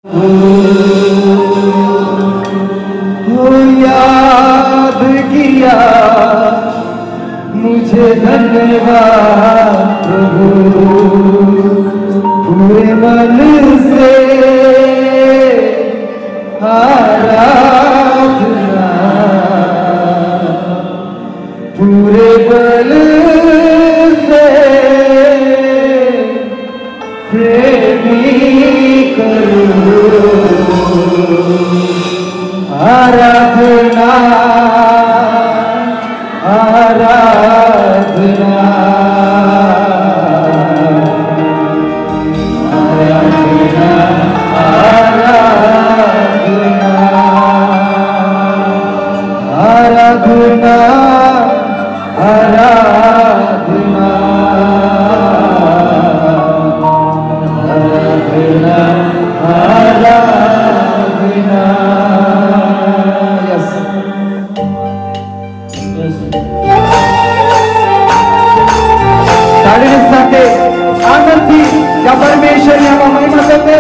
हो याद किया मुझे धन्यवाद प्रभु, पूरे मन से आराधना, पूरे बल से प्रेमी करो आराधना, आराधना, आराधना, आराधना, आराधना, आराधना, आराधना। यस साडेसाते आनंदी या परमेश्वर याला महिमा देते।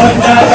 और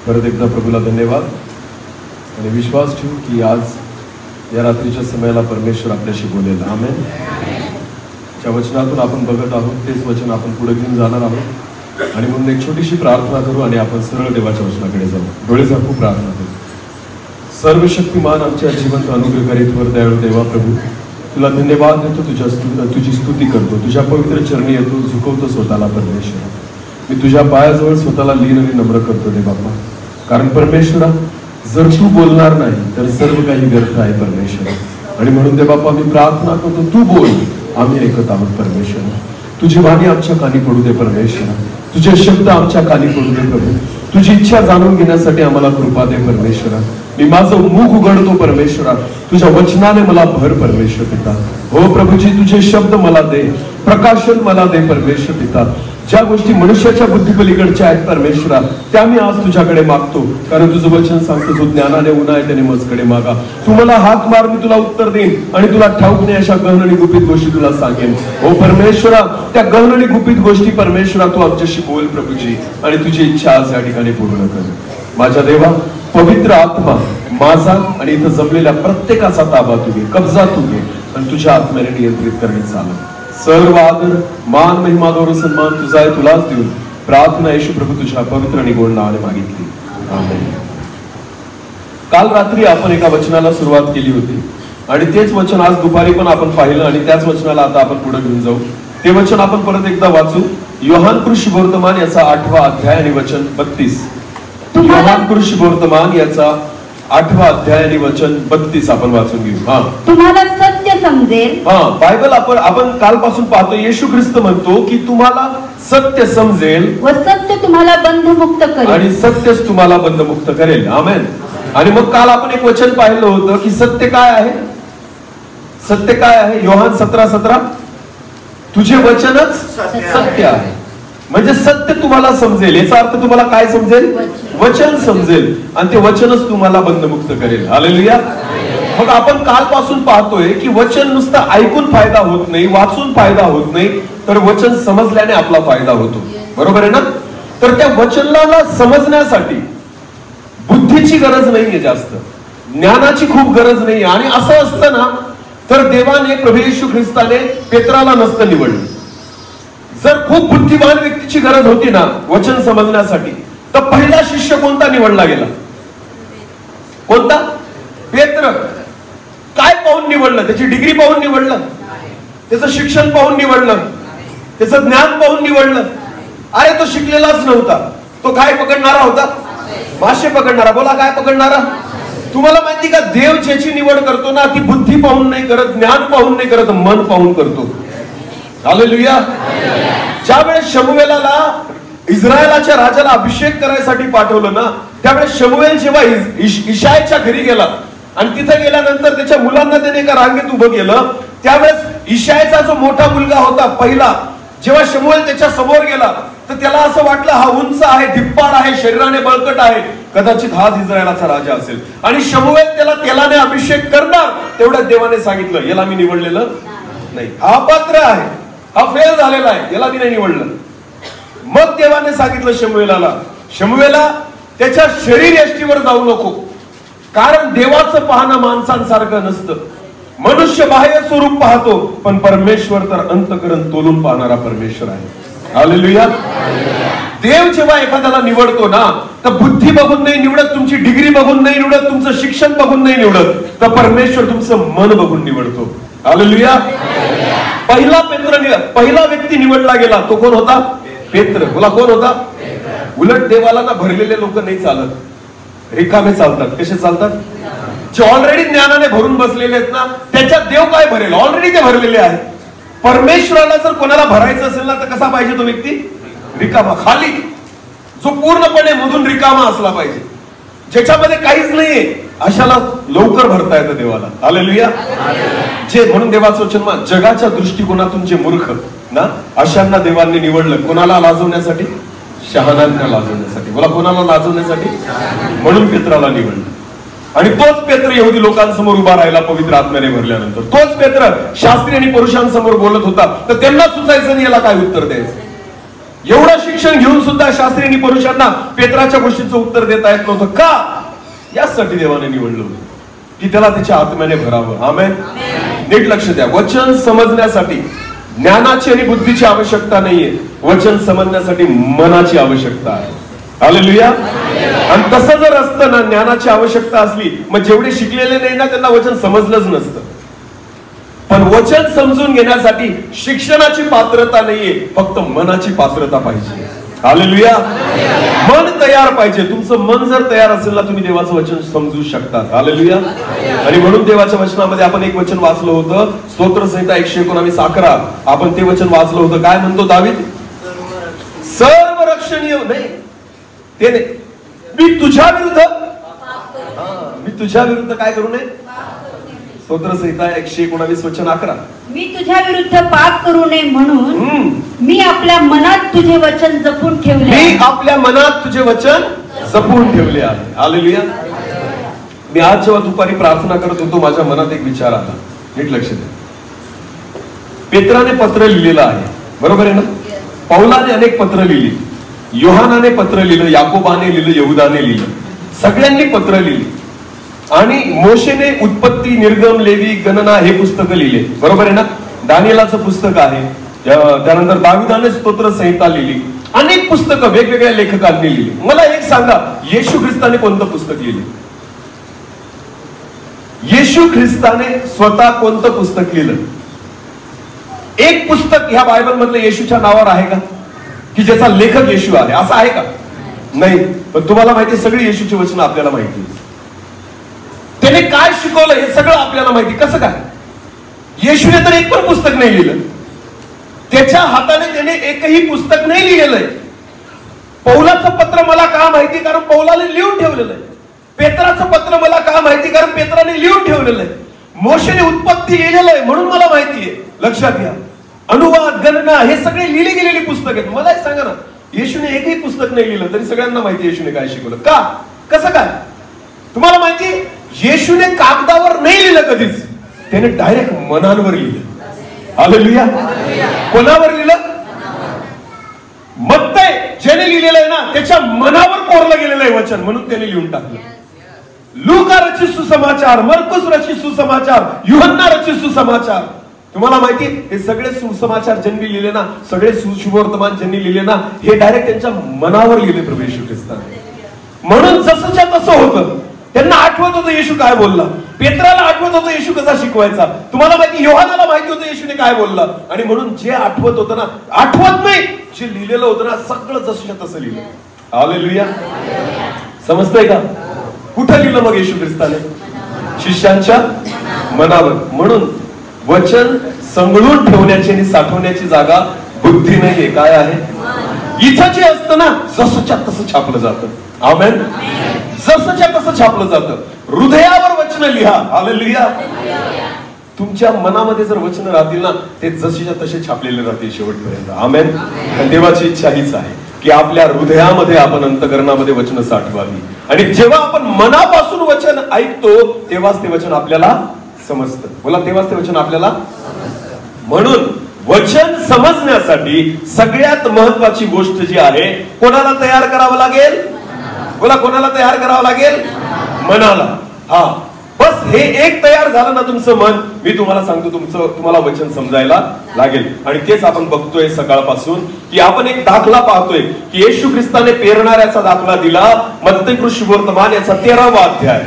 परत एकदा प्रभूला धन्यवाद आणि विश्वास ठेवू की आज या रात्रीच्या समयाला परमेश्वर आपल्याशी बोलेल. आमेन. ज्या वचनातून आपण बघत आहोत तेच वचन आपण पुढे घेऊन जाणार आहोत आणि म्हणून एक छोटीशी प्रार्थना करू आणि आपण सरळ देवाच्या वचनाकडे जाऊ. डोळे झाकू प्रार्थना करू. सर्वशक्तिमान आमच्या जिवंत अनुग्रहकारी थोर दयाळू देवा प्रभू, तुला धन्यवाद देतो, तुझी स्तुती करतो, तुझ्या पवित्र चरणी येतो, झुकवतो स्वतःला परमेश्वर. मी तुझ्या पायाजवळ स्वतःला लीन आणि नम्र करतो दे बाप्पा, कारण परमेश्वरा जर तू बोलणार नाही तर सर्व काही व्यर्थ आहे परमेश्वर. आणि म्हणून दे बाप्पा मी प्रार्थना करतो, तू बोल, आम्ही ऐकत आहोत परमेश्वर. तुझी वाणी आमच्या कानी पडू दे परमेश्वर, तुझे शब्द आमच्या कानी पडू दे प्रभू. तुझी इच्छा जाणून घेण्यासाठी आम्हाला कृपा दे परमेश्वरा. मी माझं मुख उघडतो परमेश्वरा, तुझ्या वचनाने मला भर परमेश्वर पिता. हो प्रभूजी, तुझे शब्द मला दे, प्रकाशन मला दे परमेश्वर पिता. ज्या गोष्टी मनुष्याच्या बुद्धीपलीकडच्या आहेत परमेश्वरा, त्या मी आज तुझ्याकडे मागतो, कारण तुझं वचन सांगतो, जो ज्ञानाने उन्हा त्याने मजकडे मागा. तू मला हाक मार, मी तुला उत्तर देईन आणि तुला ठाऊक नाही अशा गहन आणि गुपित गोष्टी तुला सांगेन. हो परमेश्वरा, त्या गहन आणि गुपित गोष्टी परमेश्वरा तू आमच्याशी बोल प्रभूजी, आणि तुझी इच्छा आज या ठिकाणी पूर्ण कर. माझ्या देवा, पवित्र आत्मा माझा आणि इथं जमलेल्या प्रत्येकाचा ताबा तू घे, कब्जा तू घे आणि तुझ्या आत्म्याने नियंत्रित करणे चालव. सर्व आदर, मान, महिमा, गौरव, सन्मान तुझा आहे, तुलाच देऊन प्रार्थना येशू प्रभू तुझ्या पवित्र आणि गोड नावाने मागितली. आमेन. काल रात्री आपण एका वचनाला सुरुवात केली होती आणि तेच वचन आज दुपारी पण आपण पाहिलं आणि त्याच वचनाला आता आपण पुढे घेऊन जाऊ. ते वचन आपण परत एकदा वाचू. योहान कृषिवर्तमान याचा 8वा अध्याय आणि वचन 32. योहान कृषिवर्तमान याचा 8वा अध्याय आणि वचन 32 आपण वाचून घेऊ. तुम्हाला सत्य समजेल. बायबल आपण कालपासून पाहतो. येशू ख्रिस्त म्हणतो की तुम्हाला सत्य समजेल व सत्य तुम्हाला बंधमुक्त करेल आणि सत्यच तुम्हाला बंधमुक्त करेल. आमेन. आणि मग काल आपण एक वचन पाहिलं होतं की सत्य काय आहे. सत्य काय आहे. योहान 17:17 तुझे वचनच सत्य आहे. म्हणजे सत्य तुम्हाला समजेल. याचा अर्थ तुम्हाला काय समजेल. वचन समजेल आणि ते वचनच तुम्हाला बंधमुक्त करेल. हालेलुया. मग आपण कालपासून पाहतोय की वचन नुसतं ऐकून फायदा होत नाही, वाचून फायदा होत नाही, तर वचन समजल्याने आपला फायदा होतो. बरोबर आहे ना. तर त्या वचनाला समजण्यासाठी बुद्धीची गरज नाहीये, जास्त ज्ञानाची खूप गरज नाहीये. आणि असं असतं ना तर देवाने प्रभू येशू ख्रिस्ताने पेत्राला नसतं निवडलं. जर खूप बुद्धिमान व्यक्तीची गरज होती ना वचन समजण्यासाठी तर पहिला शिष्य कोणता निवडला गेला. कोणता. पेत्र. काय पाहून निवडलं. त्याची डिग्री पाहून निवडलं, त्याचं शिक्षण पाहून निवडलं, त्याचं ज्ञान पाहून निवडलं. अरे तो शिकलेलाच नव्हता. तो काय पकडणारा होता. मासे पकडणारा. बोला काय पकडणारा. तुम्हाला माहिती का देव ज्याची निवड करतो ना ती बुद्धी पाहून नाही करत, ज्ञान पाहून नाही करत, मन पाहून करतो. हालेलुया. ज्या वेळेस शमूएलाला इस्रायलाच्या राजाला अभिषेक करायसाठी पाठवलं ना त्यावेळेस शमूएल जेव्हा इशायच्या घरी गेला आणि तिथे गेल्यानंतर त्याच्या मुलांना त्याने एका रांगेत उभं केलं, त्यावेळेस इशायचा जो मोठा मुलगा होता पहिला, जेव्हा शमूएल त्याच्या समोर गेला तर त्याला असं वाटलं हा उंच आहे, धिप्पाड आहे, शरीराने बळकट आहे, कदाचित हाच इस्रायलाचा राजा असेल. आणि शमूएल त्याला तेलाने अभिषेक करणार तेवढ्या देवाने सांगितलं याला मी निवडलेलं नाही, हा पात्र आहे, हा फेल झालेला आहे, याला मी नाही निवडलं. मग देवाने सांगितलं शमूएला त्याच्या शरीर यष्टीवर जाऊ नको, कारण देवाचं पाहणं माणसांसारखं नसतं. मनुष्य बाह्य स्वरूप पाहतो पण परमेश्वर तर अंतःकरण तोलून पाहणारा परमेश्वर आहे. हालेलुया. देव जेव्हा एखाद्याला निवडतो ना तर बुद्धी बघून नाही निवडत, तुमची डिग्री बघून नाही निवडत, तुमचं शिक्षण बघून नाही निवडत, तर परमेश्वर तुमचं मन बघून निवडतो. हालेलुया. पहिला व्यक्ती निवडला गेला तो कोण होता. पेत्र. बोला कोण होता. उलट देवाला ना भरलेले लोक नाही चालत, रिकामे चालतात. कसे चालतात. जे ऑलरेडी ज्ञानाने भरून बसलेले आहेत ना त्याच्यात देव काय भरेल. ऑलरेडी ते भरलेले आहेत. परमेश्वराला जर कोणाला भरायचं असेल ना तर कसा पाहिजे तो व्यक्ती. रिकामा, खाली, जो पूर्णपणे मधून रिकामा असला पाहिजे, ज्याच्यामध्ये काहीच नाहीये, अशाला लवकर भरता येतं देवाला. हालेलुया. जे म्हणून देवाचं वचन जगाच्या दृष्टिकोनातून जे मूर्ख ना अशांना देवांनी निवडलं. कोणाला लाजवण्यासाठी. शहाण्यांना लाजवण्यासाठी. बोला कोणाला लाजवण्यासाठी. म्हणून पेत्राला निवडलं. आणि तोच पेत्र यहुदी लोकांसमोर उभा राहिला पवित्र आत्म्याने भरल्यानंतर. तोच पेत्र शास्त्री आणि पुरुषांसमोर बोलत होता तर त्यांना सुचायचं नाही याला काय उत्तर द्यायचं. एवढं शिक्षण घेऊन सुद्धा शास्त्री आणि पुरुषांना पेत्राच्या गोष्टीचं उत्तर देता येत नव्हतं. का. यासाठी देवाने निवडलं होतं की त्याला त्याच्या आत्म्याने भरावं. आमेन. नीट लक्ष द्या. वचन समजण्यासाठी ज्ञानाची आणि बुद्धीची आवश्यकता नाहीये, वचन समजण्यासाठी मनाची आवश्यकता आहे. हालेलुया. आणि तसं जर असतं ना ज्ञानाची आवश्यकता असली मग जेवढे शिकलेले नाही ना त्यांना वचन समजलंच नसतं. पण वचन समजून घेण्यासाठी शिक्षणाची पात्रता नाहीये, फक्त मनाची पात्रता पाहिजे. हालेलुया. मन तयार पाहिजे. तुमचं मन जर तयार असेल ना तुम्ही देवाचं वचन समजू शकता. हालेलुया. आणि म्हणून देवाच्या वचनामध्ये आपण एक वचन वाचलं होतं, स्तोत्रसंहिता 119:11. आपण ते वचन वाचलं होतं. काय म्हणतो दावीद. सर्व रक्षणीय नाही ते नाही, मी तुझ्या विरुद्ध काय करू नये. स्तोत्रसंहिता 119:11. मी तुझ्या विरुद्ध पाप करू नये म्हणून मी आपल्या मनात तुझे वचन जपून ठेवले. मी आपल्या मनात तुझे वचन जपून ठेवले आहे. हालेलुया. मी आज जेव्हा दुपारी प्रार्थना करत होतो माझ्या मनात एक विचार आला. नीट लक्ष द्या. पेत्राने पत्र लिहिलेलं आहे, बरोबर आहे ना. पौलाने अनेक पत्र लिहिली, योहानाने पत्र लिहिलं, याकोबाने लिहिलं, यहुदाने लिहिलं, सगळ्यांनी पत्र लिहिली. आणि मोशेने उत्पत्ती, निर्गम, लेवी, गणना हे पुस्तकं लिहिले, बरोबर आहे ना. दानिएलाचं पुस्तक आहे. त्यानंतर दाविदाने स्तोत्रसंहिता लिहिली. अनेक पुस्तकं वेगवेगळ्या लेखकांनी लिहिली. मला एक सांगा येशू ख्रिस्ताने कोणतं पुस्तक लिहिले. येशू ख्रिस्ताने स्वतः कोणतं पुस्तक लिहिलं? एक पुस्तक ह्या बायबल मधलं येशूच्या नावावर आहे का, की ज्याचा लेखक येशू आहे? असं आहे का? नाही. पण तुम्हाला माहिती, सगळी येशूची वचनं आपल्याला माहिती. त्याने काय शिकवलं हे सगळं आपल्याला माहिती. कसं काय? येशूने तर एक पण पुस्तक नाही लिहिलं. त्याच्या हाताने त्याने एकही पुस्तक नाही लिहिलेलंय. पौलाचं पत्र मला का माहिती, कारण पौलाने लिहून ठेवलेलं आहे. पेत्राचं पत्र मला का माहिती, कारण पेत्राने लिहून ठेवलेलं आहे. मोशेने उत्पत्ती लिहिलेलं आहे म्हणून मला माहिती आहे. लक्षात घ्या, अनुवाद, गणना हे सगळे लिहिली गेलेली पुस्तक आहेत. मला एक सांगा ना, येशूने एकही पुस्तक नाही लिहिलं तरी सगळ्यांना माहिती येशूने काय शिकवलं. का? कसं काय? तुम्हाला माहिती, येशूने कागदावर नाही लिहिलं कधीच, त्याने डायरेक्ट मनांवर लिहिलं. हालेलुया. कोणावर लिहिलं? मत्तय ज्याने लिहिलेलं आहे ना, त्याच्या मनावर कोरलं गेलेलं आहे वचन, म्हणून त्याने लिहून टाकलं. लूका रचित सुसमाचार, मरकुस रचित सुसमाचार, यूहन्ना रचित सुसमाचार. तुम्हाला माहिती, हे सगळे सुसमाचार ज्यांनी लिहिले ना, सगळे शुभवर्तमान ज्यांनी लिहिले ना, हे डायरेक्ट त्यांच्या मनावर लिहिले प्रभू येशू ख्रिस्ताने. म्हणून जसंच्या तसं होतं. त्यांना आठवत होतं येशू काय बोलला. पेत्राला आठवत होतं येशू कसा शिकवायचा. तुम्हाला माहिती, योहानाला माहिती होतं येशूने काय बोलला. आणि म्हणून जे आठवत होतं ना, आठवत नाही, जे लिहिलेलं होतं ना, सगळं जसंच्या तसं लिहिलं. हालेलुया. समजतंय का? कुठं लिहिलं मग येशू ख्रिस्ताने? शिष्यांच्या मनावर. म्हणून वचन संगळून ठेवण्याची आणि साठवण्याची जागा बुद्धी नाहीये. काय आहे? इथं जे असतं ना, जसंच्या तसं छापलं जातं. आमेन. जसंच्या तसं छापलं जातं. हृदयावर वचन लिहा. हालेलुया. तुमच्या मनामध्ये जर वचन राहतील ना, ते जशीच्या तसे छापलेले राहतील शेवटपर्यंत. आमेन. आणि देवाची इच्छा हीच आहे की आपल्या हृदयामध्ये, आपण अंतकरणामध्ये वचन साठवावी. आणि जेव्हा आपण मनापासून वचन ऐकतो, तेव्हाच ते वचन आपल्याला समजतं. बोला, तेव्हाच ते वचन आपल्याला. म्हणून वचन समजण्यासाठी सगळ्यात महत्वाची गोष्ट जी आहे, कोणाला तयार करावं लागेल? बोला, कोणाला तयार करावं लागेल? मनाला. हा, बस हे एक तयार झालं ना तुमचं मन, मी तुम्हाला सांगतो, तुम्हाला वचन समजायला लागेल. आणि तेच आपण बघतोय सकाळपासून, की आपण एक दाखला पाहतोय की येशू ख्रिस्ताने पेरणाऱ्याचा दाखला दिला. मत्ती शुभवर्तमान याचा 13वा अध्याय.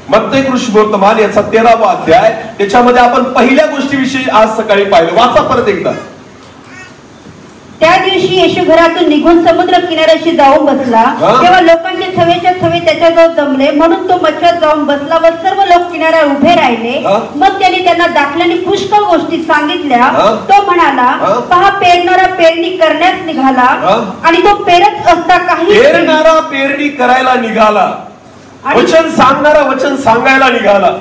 मत्ती शुभवर्तमान याचा 13वा अध्याय. त्याच्यामध्ये आपण पहिल्या गोष्टीविषयी आज सकाळी पाहिलं. वाचा परत एकदा. त्या दिवशी येशू घरातून निघून समुद्र किनाऱ्याशी जाऊन बसला. तेव्हा लोकांचे थवेच्या थवे त्याच्याजवळ जमले, म्हणून तो मच्छ्यात जाऊन बसला व सर्व लोक किनाऱ्यावर उभे राहिले. मग त्याने त्यांना दाखल्याने पुष्कळ गोष्टी सांगितल्या. तो म्हणाला, पहा, पेरणारा पेरणी करण्यास निघाला आणि तो पेरत असता काही. पेरणारा पेरणी करायला निघाला, वचन सांगणारा वचन सांगायला निघाला.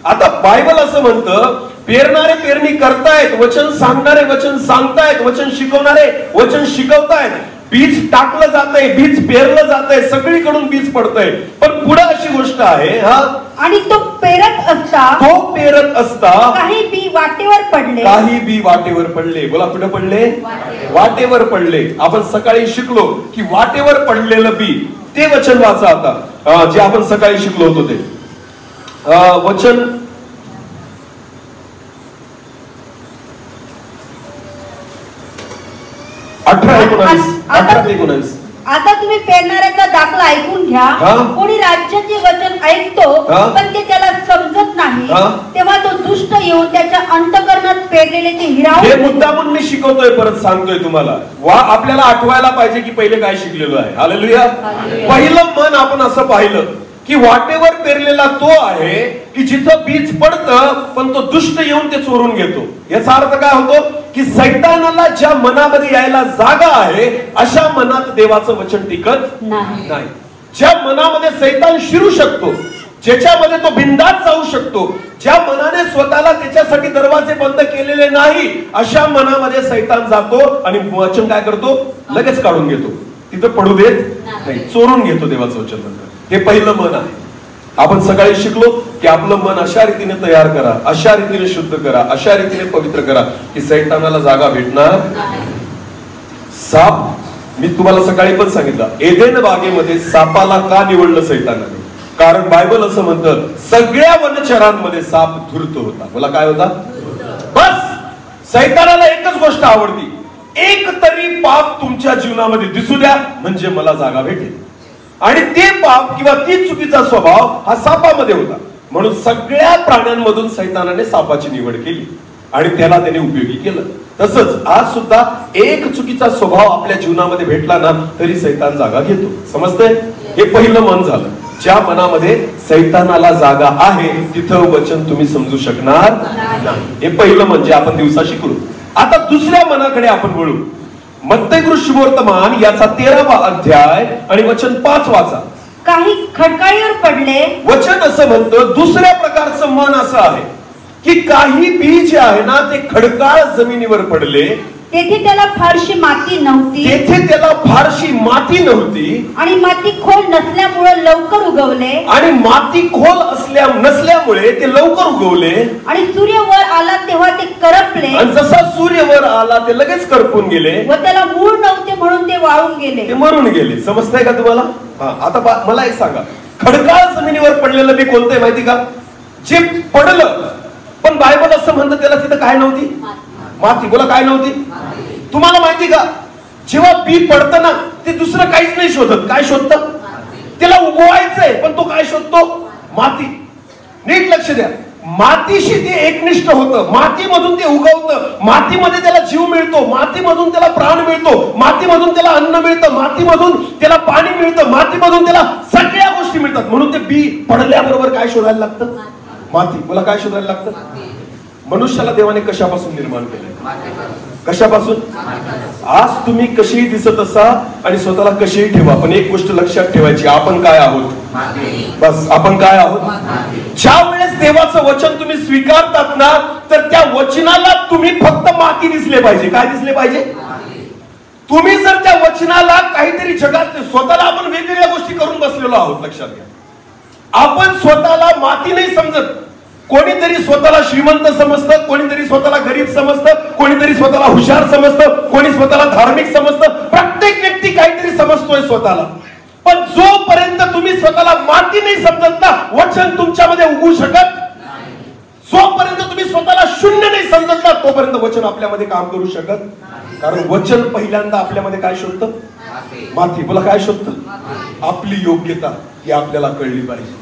आता बायबल असं म्हणतं, पेरणारे पेरणी करतायत, वचन सांगणारे वचन सांगतायत, वचन शिकवणारे वचन शिकवतायत. बीज टाकलं जातंय, बीज पेरलं जातंय, सगळीकडून बीज पडतंय. पण पुढे अशी गोष्ट आहे, आणि तो पेरत असता काही बी वाटेवर पडले. काही बी वाटेवर पडले. बोला, कुठे पडले? वाटेवर पडले. आपण सकाळी शिकलो की वाटेवर पडलेलं बी, ते वचन वाचा आता, जे आपण सकाळी शिकलो होतो ते वचन. आता तुम्ही पेरणाऱ्याचा दाखला ऐकून घ्या. कोणी राज्याचे वचन ऐकतो पण ते त्याला समजत नाही, तेव्हा तो दुष्ट येऊन त्याच्या अंतःकरणात पेरलेले ते हिरावून. हे मुद्दामून मी शिकवतोय, परत सांगतोय तुम्हाला. आपल्याला आठवायला पाहिजे की पहिले काय शिकलेलो आहे. हालेलुया. पहिलं मन आपण असं पाहिलं की वाटेवर पेरलेला तो आहे की जिथं बीज पडतं पण तो दुष्ट येऊन ते चोरून घेतो. याचा अर्थ काय होतो की सैतानाला ज्या मनामध्ये यायला जागा आहे, अशा मनात देवाचं वचन टिकत नाही. ज्या मनामध्ये सैतान शिरू शकतो, ज्याच्यामध्ये तो बिंदास जाऊ शकतो, ज्या मनाने स्वतःला त्याच्यासाठी दरवाजे बंद केलेले नाही, अशा मनामध्ये सैतान जातो आणि वचन काय करतो? लगेच काढून घेतो. तिथं पडू देत नाही, चोरून घेतो देवाचं वचन. हे पहिलं मन आहे. आपण सकाळी शिकलो की आपलं मन अशा रीतीने तयार करा, अशा रीतीने शुद्ध करा, अशा रीतीने पवित्र करा की सैतानाला जागा भेटणार. साप, मी तुम्हाला सकाळी पण सांगितलं, एदेन बागेमध्ये सापाला का निवडलं सैतानाने? कारण बायबल असं म्हणतं, सगळ्या वनचरांमध्ये साप धूर्त होता. मला काय होता? बस सैतानाला एकच गोष्ट आवडती, एक तरी पाप तुमच्या जीवनामध्ये दिसू द्या म्हणजे मला जागा भेटेल. आणि ते पाप किंवा ती चुकीचा स्वभाव हा सापामध्ये होता. म्हणून सगळ्या प्राण्यांमधून सैतानाने सापाची निवड केली आणि त्याला त्याने उपयोगी केलं. तसंच आज सुद्धा एक चुकीचा स्वभाव आपल्या जीवनामध्ये भेटला ना तरी सैतान जागा घेतो. समजतंय? हे पहिलं मन झालं. ज्या मनामध्ये सैतानाला जागा आहे तिथं वचन तुम्ही समजू शकणार नाही. हे पहिलं म्हणजे आपण दिवसा शिकलो. आता दुसऱ्या मनाकडे आपण वळू. मत्तई शुभवर्तमान याचा 13वा अध्याय आणि वचन 5 वाचा. काही खडकाळीवर पडले. वचन असं म्हणतं दुसऱ्या प्रकारचं मन असं आहे की काही बी जे आहे ना ते खडकाळ जमिनीवर पडले. तेथे त्याला फारशी माती नव्हती. तेथे त्याला फारशी माती नव्हती आणि माती खोल नसल्यामुळे लवकर उगवले. आणि माती खोल नसल्यामुळे ते लवकर उगवले. आणि सूर्य वर आला तेव्हा ते करपले. आणि जसा सूर्य वर आला ते लगेच करपून गेले. व त्याला मूळ नव्हते म्हणून ते वाळून गेले. ते मरून गेले. समजतंय का तुम्हाला? आता मला एक सांगा, खडकाळ जमिनीवर पडलेलं बी कोणतं आहे माहिती का? जे पडलं पण बायबल असं म्हणतं त्याला तिथं काय नव्हती? माती. बोला, काय नव्हती? तुम्हाला माहिती का जेव्हा बी पडतं ना ते दुसरं काहीच नाही शोधत. काय शोधतं? त्याला उगवायचंय पण तो काय शोधतो? माती. नीट लक्ष द्या. मातीशी ते एकनिष्ठ होतं. मातीमधून ते उगवतं. मातीमध्ये त्याला जीव मिळतो. मातीमधून त्याला प्राण मिळतो. मातीमधून त्याला अन्न मिळतं. मातीमधून त्याला पाणी मिळतं. मातीमधून त्याला सगळ्या गोष्टी मिळतात. म्हणून ते बी पडल्याबरोबर काय शोधायला लागतं? माती. बोला, काय शोधायला लागतं? मनुष्याला देवाने कशापासून निर्माण केलं? कशापासून? आज तुम्ही कशीही दिसत असा आणि स्वतःला कशीही ठेवा पण एक गोष्ट लक्षात ठेवायची, आपण काय आहोत? बस, आपण काय आहोत? ज्या वेळेस देवाचं वचन तुम्ही स्वीकारतात ना तर त्या वचनाला तुम्ही फक्त माती दिसले पाहिजे. काय दिसले पाहिजे? तुम्ही जर त्या वचनाला काहीतरी जगात स्वतःला आपण वेगवेगळ्या गोष्टी करून बसलेलो आहोत. लक्षात घ्या, आपण स्वतःला माती नाही समजत. कोणीतरी स्वतःला श्रीमंत समजतं, कोणीतरी स्वतःला गरीब समजतं, कोणीतरी स्वतःला हुशार समजतं, कोणी स्वतःला धार्मिक समजतं. प्रत्येक व्यक्ती काहीतरी समजतोय स्वतःला. पण जोपर्यंत तुम्ही स्वतःला माती नाही समजत ना वचन तुमच्यामध्ये उगू शकत. जोपर्यंत तुम्ही स्वतःला शून्य नाही समजत ना तोपर्यंत वचन आपल्यामध्ये काम करू शकत. कारण वचन पहिल्यांदा आपल्यामध्ये काय शोधतं? माती. बोला, काय शोधतं? आपली योग्यता ही आपल्याला कळली पाहिजे.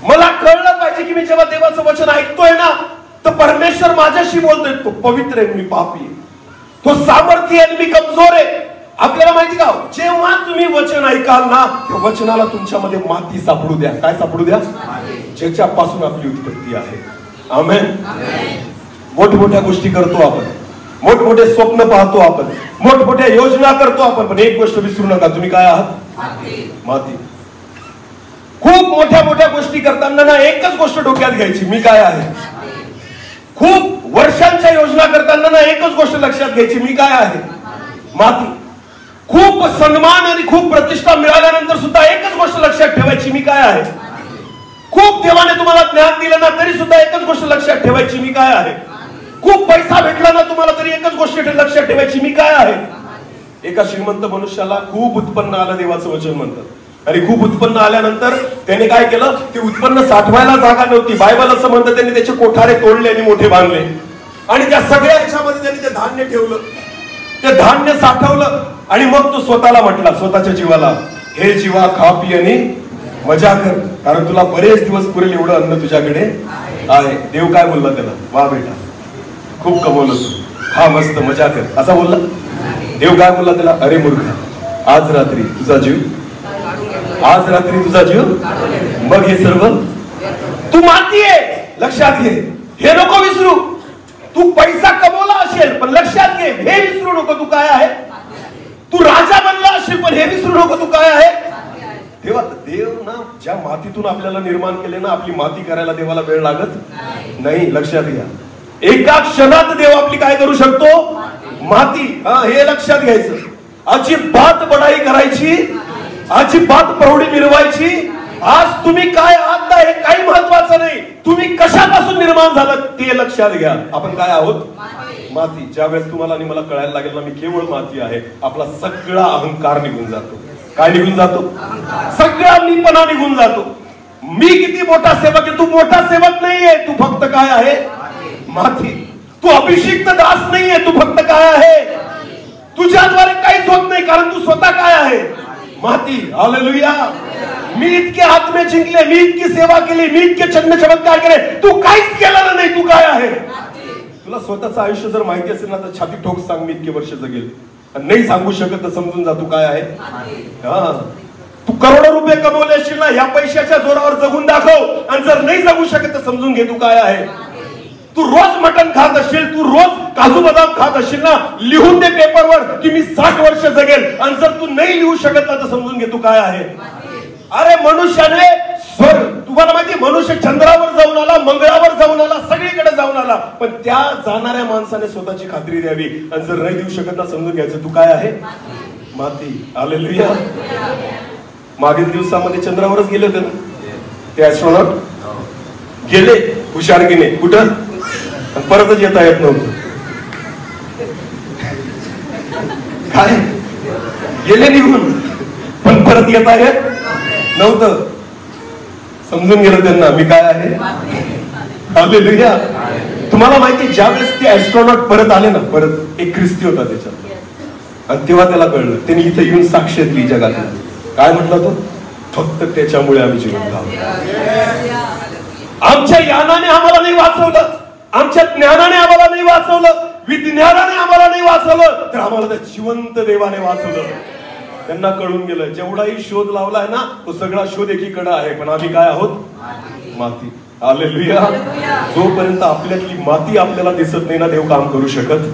मला कळलं पाहिजे की मी जेव्हा देवाचं वचन ऐकतोय ना तर परमेश्वर माझ्याशी बोलतोय. तो पवित्र आहे, मी पापी आहे. तो सामर्थ्य आहे, मी कमजोर आहे. आपल्याला माहिती का, जेव्हा तुम्ही वचन ऐकाल ना त्या वचनाला तुमच्यामध्ये माती सापडू द्या. काय सापडू द्या? ज्याच्यापासून आपली उत्पत्ती आहे. आमेन. मोठमोठ्या गोष्टी करतो आपण, मोठमोठे स्वप्न पाहतो आपण, मोठमोठ्या योजना करतो आपण, पण एक गोष्ट विसरू नका, तुम्ही काय आहात? माती. खूप मोठ्या मोठ्या गोष्टी करताना ना एकच गोष्ट डोक्यात घ्यायची, मी काय आहे? खूप वर्षांच्या योजना करताना ना एकच गोष्ट लक्षात घ्यायची, मी काय आहे? माती. खूप सन्मान आणि खूप प्रतिष्ठा मिळाल्यानंतर सुद्धा एकच गोष्ट लक्षात ठेवायची, मी काय आहे? खूप देवाने तुम्हाला ज्ञान दिलं ना तरी सुद्धा एकच गोष्ट लक्षात ठेवायची, मी काय आहे? खूप पैसा भेटला ना तुम्हाला तरी एकच गोष्ट लक्षात ठेवायची, मी काय आहे? एका श्रीमंत मनुष्याला खूप उत्पन्न आलं देवाचं वचन म्हणतात. आणि खूप उत्पन्न आल्यानंतर त्याने काय केलं? ते उत्पन्न साठवायला जागा नव्हती. बायबल असं म्हणतं त्यांनी त्याचे कोठारे तोडले आणि मोठे बांधले आणि त्या सगळ्या ह्याच्यामध्ये त्यांनी ते धान्य ठेवलं, ते धान्य साठवलं आणि मग तो स्वतःला म्हटला, स्वतःच्या जीवाला, हे जीवा खा पी आणि मजा कर, कारण तुला बरेच दिवस पुरेल एवढं अन्न तुझ्याकडे आहे. देव काय बोलला त्याला? वा बेटा, खूप कमवलं तू, हा मस्त मजा कर, असा बोलला. देव काय बोलला त्याला? अरे मूर्ख, आज रात्री तुझा जीव, आज रात्री तुझा जीव, मग हे सर्व तू माती आहे. लक्षात घे, हे नको विसरू. तू पैसा कमवला असेल पण लक्षात घे, हे विसरू नको तू काय आहे. तू राजा बनला असेल पण हे विसरू नको तू काय आहे. तेव्हा देव ना ज्या मातीतून आपल्याला निर्माण केले ना, आपली माती करायला देवाला वेळ लागत नाही. लक्षात घ्या, एका क्षणात देव आपली काय करू शकतो? माती. हे लक्षात घ्यायचं. अजिबात बडाई करायची, अजिबात प्रौढी मिरवायची. आज तुम्ही काय आहात ना हे काही महत्वाचं नाही, तुम्ही कशापासून निर्माण झालं ते लक्षात घ्या. आपण काय आहोत? माती. ज्या वेळेस तुम्हाला आणि मला कळायला लागेल ना मी केवळ माती आहे, आपला सगळा अहंकार निघून जातो. काय निघून जातो? सगळा मीपणा निघून जातो. मी किती मोठा सेवक आहे, तू मोठा सेवक नाहीये, तू फक्त काय आहे? माती. तू अभिषिक्त दास नाहीये, तू फक्त काय आहे? तुझ्याद्वारे काहीच होत नाही कारण तू स्वतः काय आहे? माती. हालेलुया. मी इतके आत्मे जिंकले, मी इतकी सेवा केली, मी इतके चिन्ह चमत्कार केले, तू काहीच केलेलं नाही. तू काय आहे? तुला स्वतःचं आयुष्य जर माहिती असेल ना तर छाती ठोक सांग मी इतके वर्ष जगेल. नाही सांगू शकत तर समजून जा तू काय आहे. तू करोडो रुपये कमवले असशील ना, या पैशाच्या जोरावर जगून दाखव. आणि जर नाही जगू शकत तर समजून घे तू काय आहे. तू रोज मटण खात असशील, तू रोज काजू बदाम खात असशील ना, लिहून दे पेपरवर की मी 60 वर्ष जगेल. आणि जर तू नाही लिहू शकत ना तर समजून घे तू काय आहे. अरे मनुष्याने तुम्हाला माहिती, मनुष्य चंद्रावर जाऊन आला, मंगळावर जाऊन आला, सगळीकडे जाऊन आला, पण त्या जाणाऱ्या माणसाने स्वतःची खात्री द्यावी. आणि जर नाही देऊ शकत ना समजून घ्यायचं तू काय आहे. माती. हालेलुया. मागील दिवसामध्ये चंद्रावरच गेले होते ना ते ऍस्ट्रॉनॉट, गेले हुशारकीने, कुठं परतच येता येत नव्हतं. काय गेले निघून पण परत येता येत नव्हतं. समजून गेलं त्यांना मी काय आहे. हालेलुया. तुम्हाला माहिती, ज्यावेळेस ते ऍस्ट्रॉनॉट परत आले ना, परत एक ख्रिस्ती होता त्याच्यात, आणि तेव्हा त्याला कळलं, त्यांनी इथे येऊन साक्ष दिली जगात. काय म्हटला तो? फक्त त्याच्यामुळे आम्ही जिवंत आहोत. आमच्या यानाने आम्हाला नाही वाचवलं, आमच्या ज्ञानाने आम्हाला नाही वाचवलं, विज्ञानाने आम्हाला नाही वाचवलं, तर आम्हाला त्या जिवंत देवाने वाचवलं. त्यांना कळून गेलं जेवढाही शोध लावलाय ना तो सगळा शोध एकीकडे आहे, पण आम्ही काय आहोत. माती. हालेलुया. जोपर्यंत आपल्यातली माती आपल्याला दिसत नाही ना देव काम करू शकत.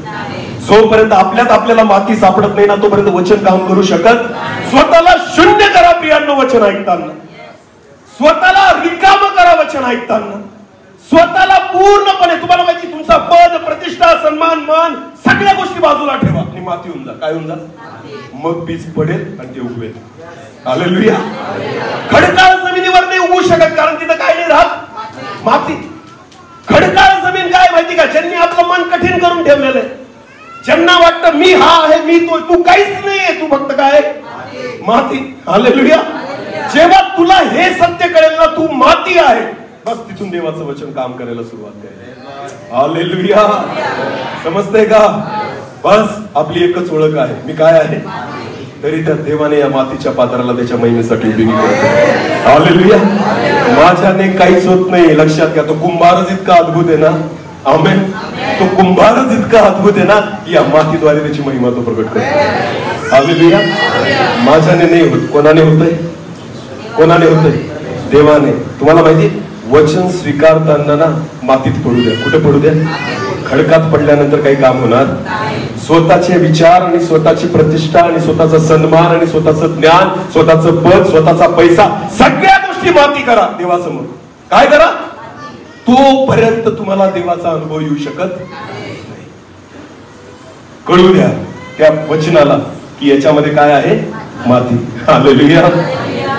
जोपर्यंत आपल्यात आपल्याला माती सापडत नाही ना तोपर्यंत वचन काम करू शकत. स्वतःला शून्य करा प्रियांनो वचन ऐकताना, स्वतःला रिकाम करा वचन ऐकताना, स्वतःला पूर्णपणे, तुम्हाला माहिती, तुमचा पद, प्रतिष्ठा, सन्मान, मान सगळ्या गोष्टी बाजूला ठेवा आणि माती होऊन जा. काय होऊन जा? मग बीज पडेल आणि ते उगवेल. हालेलुया. खडकाळ जमिनीवर नाही उगवू शकत, कारण तिथं काय नाही राहत, माती. खडकाळ जमीन काय माहिती का? ज्यांनी आपलं मन कठीण करून ठेवलेलं आहे, ज्यांना वाटतं मी हा आहे, मी तो, तू काहीच नाहीये, तू फक्त काय, माती. हालेलुया. जेव्हा तुला हे सत्य कळेल ना तू माती आहे, बस तिथून देवाचं वचन काम करायला सुरुवात करेल. हालेलुया. समजतंय का? बस आपली एकच ओळख आहे, मी काय आहे. तरी त्या देवाने या मातीच्या पात्राला त्याच्या महिमेसाठी उभी केली. हालेलुया. माझ्याने काहीच होत नाही, लक्षात घ्या. तो कुंभारच इतका अद्भुत आहे ना. आमेन. तो कुंभारच इतका अद्भुत आहे ना, या मातीद्वारे त्याची महिमा तो प्रकट करतो. हालेलुया. माझ्याने नाही होत, कोणाने होतंय? कोणाने होतंय? देवाने. तुम्हाला माहिती, वचन स्वीकारताना ना मातीत पडू द्या. कुठे पडू द्या? खडकात पडल्यानंतर काही काम होणार. स्वतःचे विचार आणि स्वतःची प्रतिष्ठा आणि स्वतःचा सन्मान आणि स्वतःचं ज्ञान, स्वतःचं पद, स्वतःचा पैसा, सगळ्या गोष्टी माती करा देवासमोर. काय करा? तोपर्यंत तुम्हाला देवाचा अनुभव येऊ शकत नाही. कळू द्या त्या वचनाला की याच्यामध्ये काय आहे, माती. हालेलुया.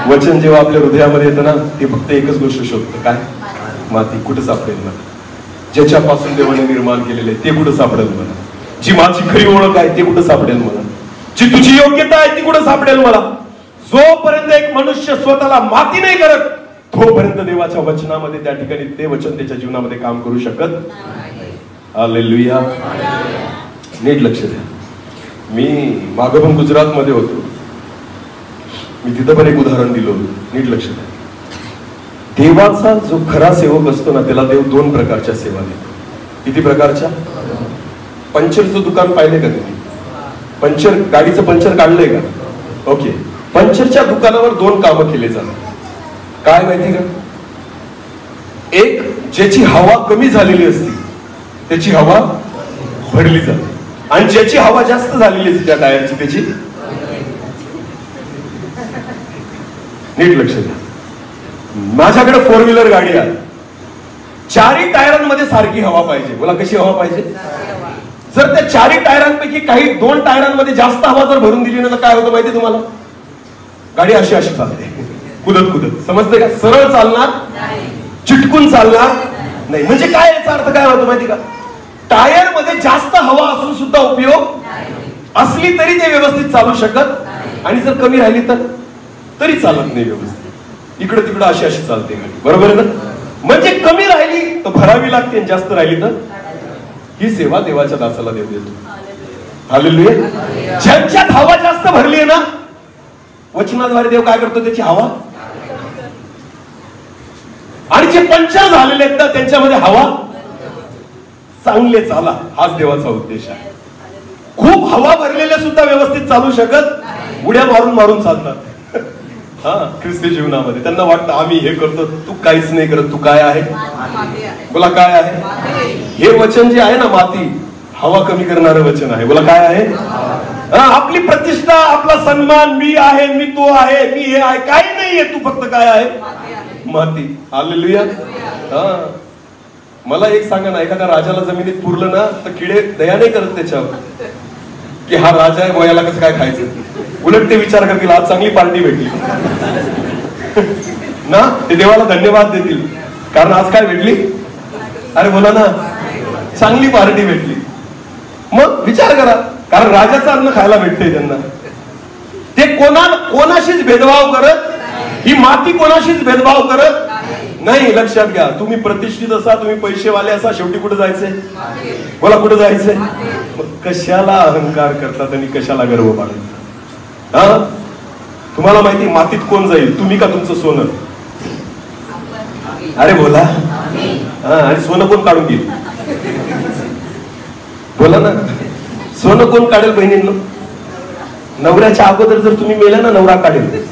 वचन जेव्हा आपल्या हृदयामध्ये येतं ना ते फक्त एकच गोष्ट शोधतं, काय? माती. कुठं सापडेल मला? ज्याच्यापासून देवाने निर्माण केलेले ते कुठं सापडेल मला? जी माझी खरी ओळख आहे ते कुठं सापडेल मला? जी तुझी योग्यता आहे ती कुठं सापडेल मला? जोपर्यंत एक मनुष्य स्वतःला माती नाही करत तोपर्यंत देवाच्या वचनामध्ये त्या ठिकाणी ते वचन त्याच्या जीवनामध्ये काम करू शकत. हालेलुया. नीट लक्ष द्या. मी मागं पण गुजरात मध्ये होतो, मी तिथं पण एक उदाहरण दिलं होतं. नीट लक्ष द्या. देवाचा जो खरा सेवक असतो ना त्याला देव 2 प्रकारच्या सेवा देतो. किती प्रकारच्या? पंचरचं दुकान पाहिले का तुम्ही? पंचर, गाडीचं पंचर काढलंय का? ओके. पंचरच्या दुकानावर 2 कामं केले जातात. काय माहिती का? एक, ज्याची हवा कमी झालेली असते त्याची हवा भरली जाते, आणि ज्याची हवा जास्त झालेली असते त्या टायरची त्याची. नीट लक्ष द्या. माझ्याकडे 4 व्हीलर गाडी आहे. 4ही टायरांमध्ये सारखी हवा पाहिजे. बोला कशी हवा पाहिजे? जर त्या 4ही टायरांपैकी काही 2 टायरांमध्ये जास्त हवा जर भरून दिली ना तर काय होतं माहिती तुम्हाला? गाडी अशी अशी चालते, कुदत कुदत. समजते का? सरळ चालणार, चिटकून चालणार नाही. म्हणजे काय, याचा अर्थ काय होतो माहिती का? टायर मध्ये जास्त हवा असून सुद्धा उपयोग असली तरी ते व्यवस्थित चालू शकत, आणि जर कमी राहिली तर तरी चालत नाही व्यवस्थित. इकडे तिकडे अशी अशी चालते गाडी. बरोबर आहे ना? म्हणजे कमी राहिली तर भरावी लागते, जास्त राहिली तर. ही सेवा देवाच्या दासाला देव देतो. हालेलुया. ज्यांच्यात हवा जास्त भरली आहे ना वचनाद्वारे देव काय करतो? त्याची हवा. आणि जे पंचर झालेले आहेत ना त्यांच्यामध्ये हवा चांगले चाला, हाच देवाचा उद्देश आहे. खूप हवा भरलेले सुद्धा व्यवस्थित चालू शकत, उड्या मारून मारून चालतात. हा, ख्रिस्ती जीवनामध्ये त्यांना वाटतं आम्ही हे करतो, तू काहीच नाही करत. तू काय आहे? बोला काय आहे? हे वचन जे आहे ना माती, हवा कमी करणारं वचन आहे. बोला काय आहे? आपली प्रतिष्ठा, आपला सन्मान, मी आहे, मी तो आहे, मी हे आहे, काही नाहीये. तू फक्त काय आहे? माती. हालेलुया. मला एक सांगा ना, एखाद्या राजाला जमिनीत पुरलं ना तर किडे दया नाही करत त्याच्यावर की हा राजा आहे, गोयाला कसं काय खायचं. उलट ते विचार करतील आज चांगली पार्टी भेटली ना, ते देवाला धन्यवाद देतील कारण आज काय भेटली. अरे बोला ना, चांगली पार्टी भेटली. मग विचार करा, कारण राजाचं अन्न खायला भेटतंय त्यांना. ते कोणाशीच भेदभाव करत, ही माती कोणाशीच भेदभाव करत नाही. लक्षात घ्या, तुम्ही प्रतिष्ठित असा, तुम्ही पैसेवाले असा, शेवटी कुठे जायचंय? बोला कुठे जायचंय? मग कशाला अहंकार करतात आणि कशाला गर्व बाळगतात? तुम्हाला माहिती मातीत कोण जाईल? तुम्ही का तुमचं सोनं? अरे बोला. आणि सोनं कोण काढून घेईल? बोला ना, सोनं कोण काढेल बहिणींनो? नवऱ्याच्या अगोदर जर तुम्ही मेला ना, नवरा काढेल,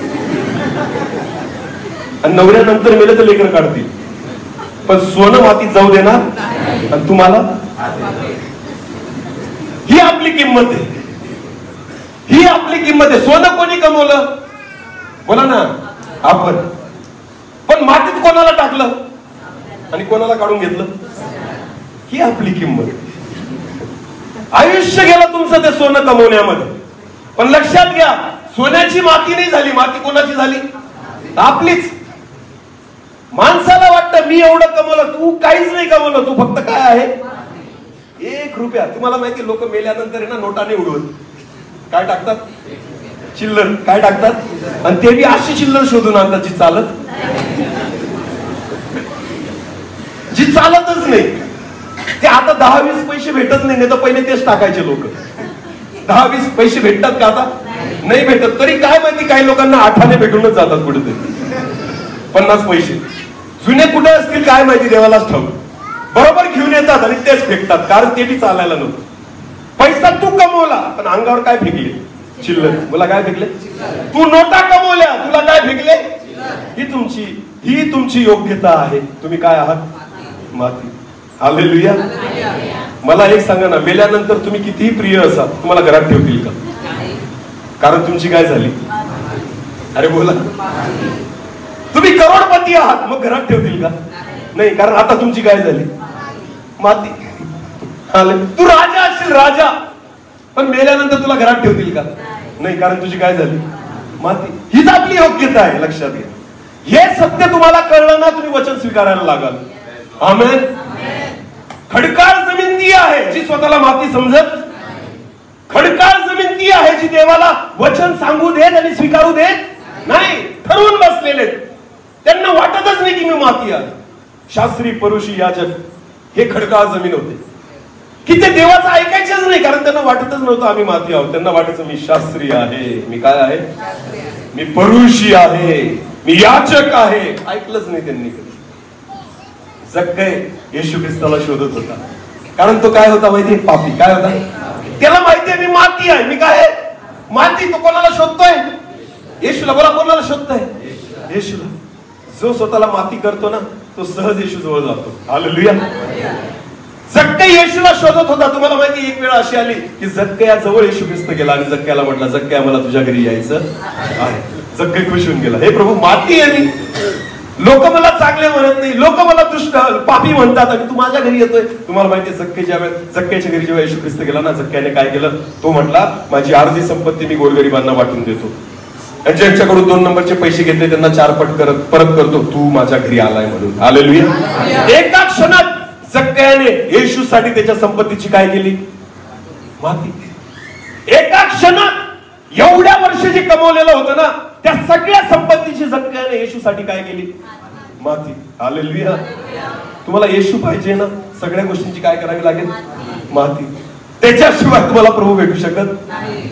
आणि नवऱ्यानंतर मेलं तर लेकर काढतील, पण सोनं मातीत जाऊ देणार. आणि तुम्हाला ही आपली किंमत आहे, ही आपली किंमत आहे. सोनं कोणी कमवलं? बोला ना, आपण. पण मातीत कोणाला टाकलं आणि कोणाला काढून घेतलं? ही आपली किंमत. आयुष्य गेलं तुमचं ते सोनं कमवण्यामध्ये. पण लक्षात घ्या, सोन्याची माती नाही झाली. माती कोणाची झाली? आपलीच. माणसाला वाटतं मी एवढं कमवलं, तू काहीच नाही कमवलं. तू फक्त काय आहे? 1 रुपया. तुम्हाला माहिती, लोक मेल्यानंतर आहे ना नोटाने उडवत काय टाकतात? चिल्लर. काय टाकतात? आणि ते बी अशी चिल्लर शोधून आणतात जी चालतच नाही. ते आता 10-20 पैसे भेटत नाही तर पहिले तेच टाकायचे लोक. 10-20 पैसे भेटतात का आता? नाही भेटत. तरी काय माहिती, काही लोकांना 8 भेटूनच जातात कुठेतरी. 50 पैसे जुने कुठे असतील काय माहिती, देवालाच ठाऊक. बरोबर घेऊन येतात आणि तेच फेकतात, कारण ते बी चालायला नको. पैसा तू कमवला पण अंगावर काय फेकले? चिल्लर. मला काय फेकले? तू नोटा कमवल्या, तुला काय फेकले? ही तुमची योग्यता आहे. तुम्ही काय आहात? माती. हालेलुया. मला एक सांगा ना, मेल्यानंतर तुम्ही कितीही प्रिय असा, तुम्हाला घरात ठेवतील का? कारण तुमची काय झाली? अरे बोला. तुम्ही करोडपती आहात, मग घरात ठेवतील का? नाही, कारण आता तुमची काय झाली? माती. तू राजा असशील, राजा, पण मेल्यानंतर तुला घरात ठेवतील का? नाही, कारण तुझी काय झाली? माती. हीच आपली योग्यता आहे. लक्षात घ्या. हे सत्य तुम्हाला कळलं ना, तुम्ही वचन स्वीकारायला लागाल. आमेन. खडकाळ जमीन ती आहे जी स्वतःला माती समजत. खडकाळ जमीन ती आहे जी देवाला वचन सांगू देत आणि स्वीकारू देत नाही. ठरवून बसलेले, त्यांना वाटतच नाही की मी माती आहे. शास्त्री, परुषी, याजक हे खडकाळ जमीन होते की ते देवाचं ऐकायचंच नाही, कारण त्यांना वाटतच नव्हतं आम्ही माती आहोत. त्यांना वाटायचं मी शास्त्री आहे, मी काय आहे? मी परुषी आहे, मी याचक आहे. ऐकलंच नाही त्यांनी कधी. जक्कय येशू ख्रिस्ताला शोधत होता, कारण तो काय होता माहिती? पापी. काय होता? त्याला माहितीये मी माती आहे. मी काय आहे? माती. तो कोणाला शोधतोय? येशूला. बोला, कोणाला शोधतोय? येशूला. जो स्वतःला माती करतो ना, तो सहज येशू जवळ जातो. हालेलुया. जक्कय येशूला शोधत होता. तुम्हाला माहिती, एक वेळ अशी आली की जक्कया जवळ येशू ख्रिस्त गेला आणि जक्कयाला म्हटला, जक्कया मला तुझ्या घरी यायचं आहे. जक्कय खुश होऊन गेला. हे प्रभू, माती आहे मी, लोक मला चांगले म्हणत नाही, लोक मला दुष्ट पापी म्हणतात आणि तू माझ्या घरी येतोय. तुम्हाला माहिती, जक्कयाच्या घरी जेव्हा येशू ख्रिस्त गेला ना, जक्कयाने काय केलं? तो म्हटला, माझी अर्धी संपत्ती मी गोरगरिबांना वाटून देतो, आणि ज्यांच्याकडून 2 नंबरचे पैसे घेतले त्यांना 4 पट परत करतो. तू माझ्या घरी आलाय म्हणून. हालेलुया. एका क्षणात जक्कयाने येशूसाठी त्याच्या संपत्तीची काय केली? माती. एका क्षणात एवढ्या वर्ष जे कमवलेलं होतं ना, त्या सगळ्या संपत्तीची जक्कयाने येशूसाठी काय केली? माती. हालेलुया. तुम्हाला येशू पाहिजे ना, सगळ्या गोष्टींची काय करावी लागेल? माती. त्याच्याशिवाय तुम्हाला प्रभू भेटू शकत,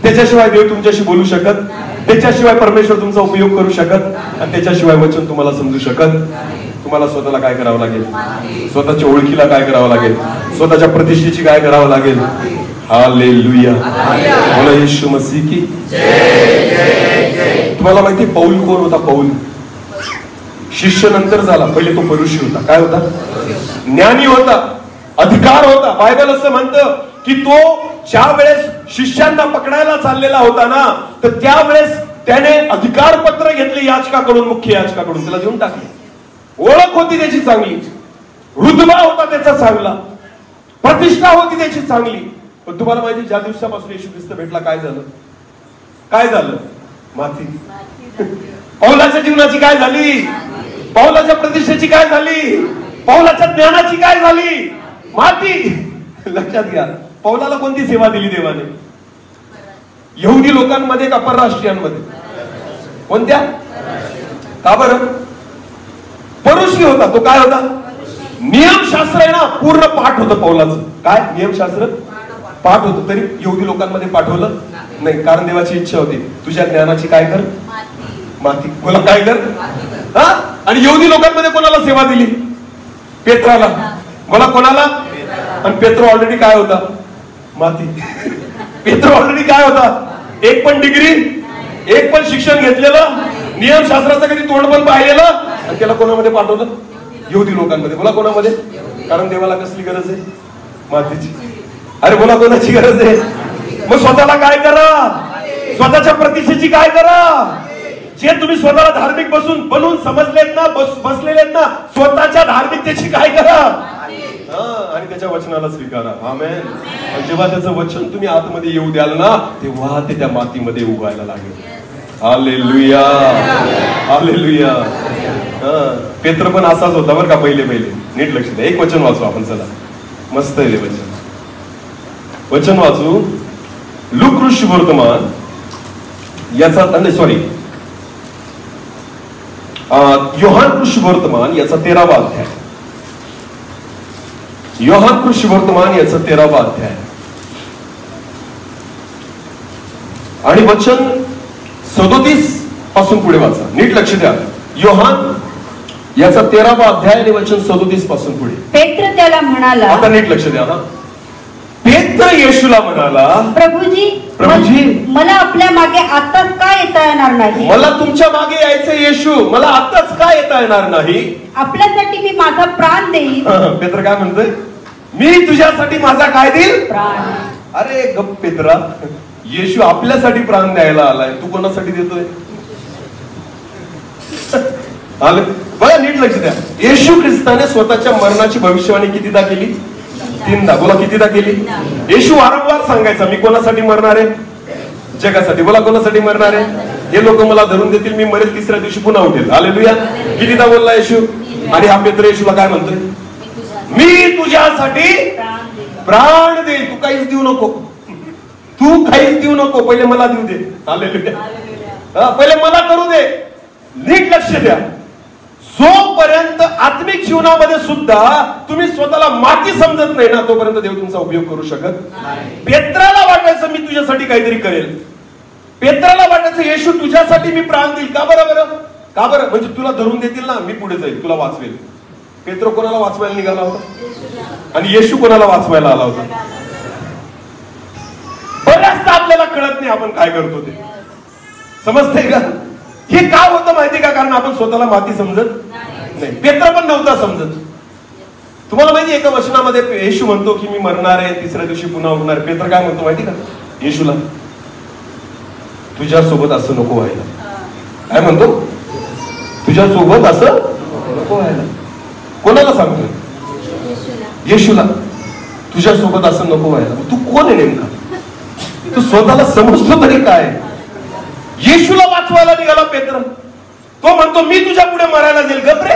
त्याच्याशिवाय देव तुमच्याशी बोलू शकत त्याच्याशिवाय परमेश्वर तुमचा उपयोग करू शकत आणि त्याच्याशिवाय वचन तुम्हाला समजू शकत. तुम्हाला स्वतःला काय करावं लागेल? स्वतःच्या ओळखीला काय करावं लागेल? स्वतःच्या प्रतिष्ठेची काय करावं लागेल? हालेलुया, बोला येशू मसीह की जय. तुम्हाला माहिती पौल कोण होता? पौल शिष्य नंतर झाला, पहिले तो परुषी होता. काय होता? ज्ञानी होता, अधिकार होता. बायबल असं म्हणतं की तो ज्या वेळेस शिष्यांना पकडायला चाललेला होता ना, तर त्यावेळेस त्याने अधिकार पत्र घेतले याजकाकडून, मुख्य याजकाकडून, त्याला देऊन टाकले. ओळख होती त्याची चांगली, रुतबा होता त्याचा चांगला, प्रतिष्ठा होती त्याची चांगली. पण तुम्हाला माहिती, ज्या दिवसापासून येशू ख्रिस्त भेटला काय झालं? काय झालं? माती. पौलाच्या जीवनाची काय झाली? पौलाच्या प्रतिष्ठेची काय झाली? पौलाच्या ज्ञानाची काय झाली? माती. लक्षात घ्या, पौलाला कोणती सेवा दिली देवाने? यहुदी लोकांमध्ये का परराष्ट्रीयांमध्ये? कोणत्या? का बरं? परुषी होता तो. काय होता? नियमशास्त्र आहे ना, पूर्ण पाठ होतं पौलाचं. काय नियमशास्त्र पाठ होतं, तरी यहुदी लोकांमध्ये पाठवलं नाही, कारण देवाची इच्छा होती तुझ्या ज्ञानाची काय कर? माती. कोणाला काय कर? हा. आणि यहुदी लोकांमध्ये कोणाला सेवा दिली? पेत्राला. मला कोणाला? आणि पेत्रो ऑलरेडी काय होता? माती. पेत्रो ऑलरेडी काय होता? एक पण डिग्री, एक पण शिक्षण घेतलेलं, नियमशास्त्राचं कधी तोंड पण पाहिलेलं, आणि त्याला कोणामध्ये पाठवलं? यहुदी लोकांमध्ये. बोला कोणामध्ये? कारण देवाला कसली गरज आहे? मातीची. अरे बोला कोणाची गरज आहे? मग स्वतःला काय करा? स्वतःच्या प्रतिष्ठेची काय करा? जे तुम्ही स्वतःला धार्मिक बनून समजलेत ना, बसलेलेत ना, स्वतःच्या धार्मिकतेची काय करा? आणि त्याच्या वचनाला स्वीकारा. आमेन. जेव्हा त्याचं वचन तुम्ही आतमध्ये येऊ द्याल ना, तेव्हा ते त्या मातीमध्ये उगवायला लागेल. Hallelujah, hallelujah. पेत्र पण असाच होता बरं का, पहिले नीट लक्ष द्या. एक वचन वाचू आपण, चला. मस्त आहे वचन वाचू. लूक ऋषिवर्तमान याचा, सॉरी, योहान ऋषिवर्तमान याचा 13वा अध्याय. योहान ऋषिवर्तमान याचा 13वा अध्याय आणि वचन 37 पासून पुढे वाचा. नीट लक्ष द्या. योहान याचा 13वा अध्याय आणि वचन 37 पासून पुढे. पेत्र त्याला म्हणाला, आता नीट लक्ष द्या ना. पेत्र येशूला म्हणाला, प्रभूजी, मला आपल्या मागे आताच का येता येणार नाही? मला तुमच्या मागे यायचं येशू, मला आताच का येता येणार नाही? आपल्यासाठी मी माझा प्राण देईन. पेत्र काय म्हणतोय? मी तुझ्यासाठी माझा काय देईल? प्राण. अरे गप पेत्रा, येशू आपल्यासाठी प्राण द्यायला आलाय, तू कोणासाठी देतोय? बघा नीट लक्ष द्या. येशू ख्रिस्ताने स्वतःच्या मरणाची भविष्यवाणी कितीदा केली? 3दा. बोला कितीदा केली? येशू वारंवार सांगायचा, मी कोणासाठी मरणार आहे? जगासाठी. बोला कोणासाठी मरणार आहे? हे लोक मला धरून देतील, मी मरेल, 3ऱ्या दिवशी पुन्हा उठेल. हालेलुया. कितीदा बोलला येशू? आणि हा पेत्र येशूला काय म्हणतोय? मी तुझ्यासाठी प्राण देईल. तू काहीच देऊ नको, तू काहीच देऊ नको, पहिले मला देऊ दे. हालेलुया. पहिले मला करू दे. नीट लक्ष द्या. जोपर्यंत आत्मिक जीवनामध्ये सुद्धा तुम्ही स्वतःला माती समजत नाही ना, तोपर्यंत देव तुमचा उपयोग करू शकत नाही. पेत्राला वाटायचं मी तुझ्यासाठी काहीतरी करेल. पेत्राला वाटायचं येशू तुझ्यासाठी मी प्राण देईल. का बरं? का बरं? म्हणजे तुला धरून देतील ना, मी पुढे जाईल, तुला वाचवेल. पेत्र कोणाला वाचवायला निघाला होता? आणि येशू कोणाला वाचवायला आला होता? बऱ्याचदा आपल्याला कळत नाही आपण काय करतो ते. समजतंय का? हे का होतं माहिती का? कारण आपण स्वतःला माती समजत नाही. पेत्र पण नव्हता समजत. तुम्हाला माहिती एका वचनामध्ये येशू म्हणतो की मी मरणार आहे, 3ऱ्या दिवशी पुन्हा उठणार. पेत्र काय म्हणतो माहिती का येशूला? तुझ्यासोबत असं नको व्हायला. काय म्हणतो? तुझ्यासोबत असं नको व्हायला. कोणाला सांगतोय? येशूला. तुझ्यासोबत असं नको व्हायला. तू कोण आहे नेमका? तू स्वतःला समजतो तरी काय? येशूला वाचवायला निघाला पेत्र. तो म्हणतो मी तुझ्या पुढे मरायला जाईल. गप्रे,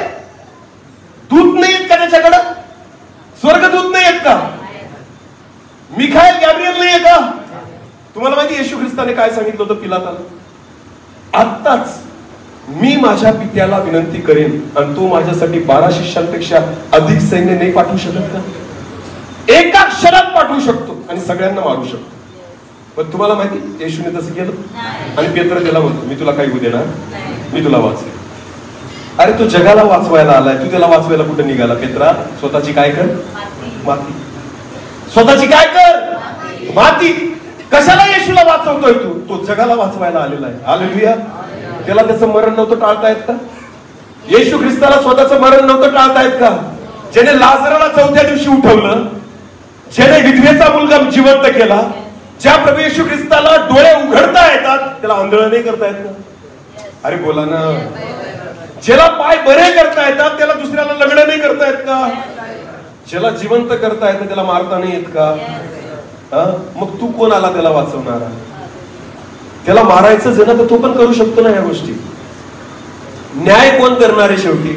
दूत नाही येत का त्याच्याकडं? स्वर्गदूत नाही येत का? मिखाएल, गॅब्रिएल नाही आहे का? तुम्हाला माहिती येशू ख्रिस्ताने काय सांगितलं होतं पिलाताला? आत्ताच मी माझ्या पित्याला विनंती करेन आणि तो माझ्यासाठी 12 शिष्यांपेक्षा अधिक सैन्य नाही पाठवू शकत का? एका क्षणात पाठवू शकतो आणि सगळ्यांना मारू शकतो. पण तुम्हाला माहिती येशूने तसं केलं? आणि पेत्र त्याला म्हणतो, मी तुला काही होऊ देणार, मी तुला वाचवेल. अरे तो जगाला वाचवायला आलाय, तू त्याला वाचवायला कुठे निघाला? पेत्रा, स्वतःची काय कर? माती. स्वतःची काय कर? माती. कशाला येशूला वाचवतोय तू? तो जगाला वाचवायला आलेला आहे. हालेलुया. त्याला त्याचं मरण नव्हतं टाळता येत का? येशू ख्रिस्ताला स्वतःचं मरण नव्हतं टाळता येत का? ज्याने लाजराला चौथ्या दिवशी उठवलं, ज्याने विधवेचा मुलगा जिवंत केला, ज्या प्रभू येशू ख्रिस्ताला डोळे उघडता येतात, त्याला आंधळ नाही करता येत का? अरे बोला ना. ज्याला पाय बरे करता येतात, त्याला दुसऱ्याला लग्न नाही करता येत का? ज्याला जिवंत करता येतं, त्याला मारता नाही येत का? मग तू कोण आला त्याला वाचवणारा? त्याला मारायचंच आहे ना, तर तो पण करू शकतो ना या गोष्टी. न्याय कोण करणार आहे शेवटी?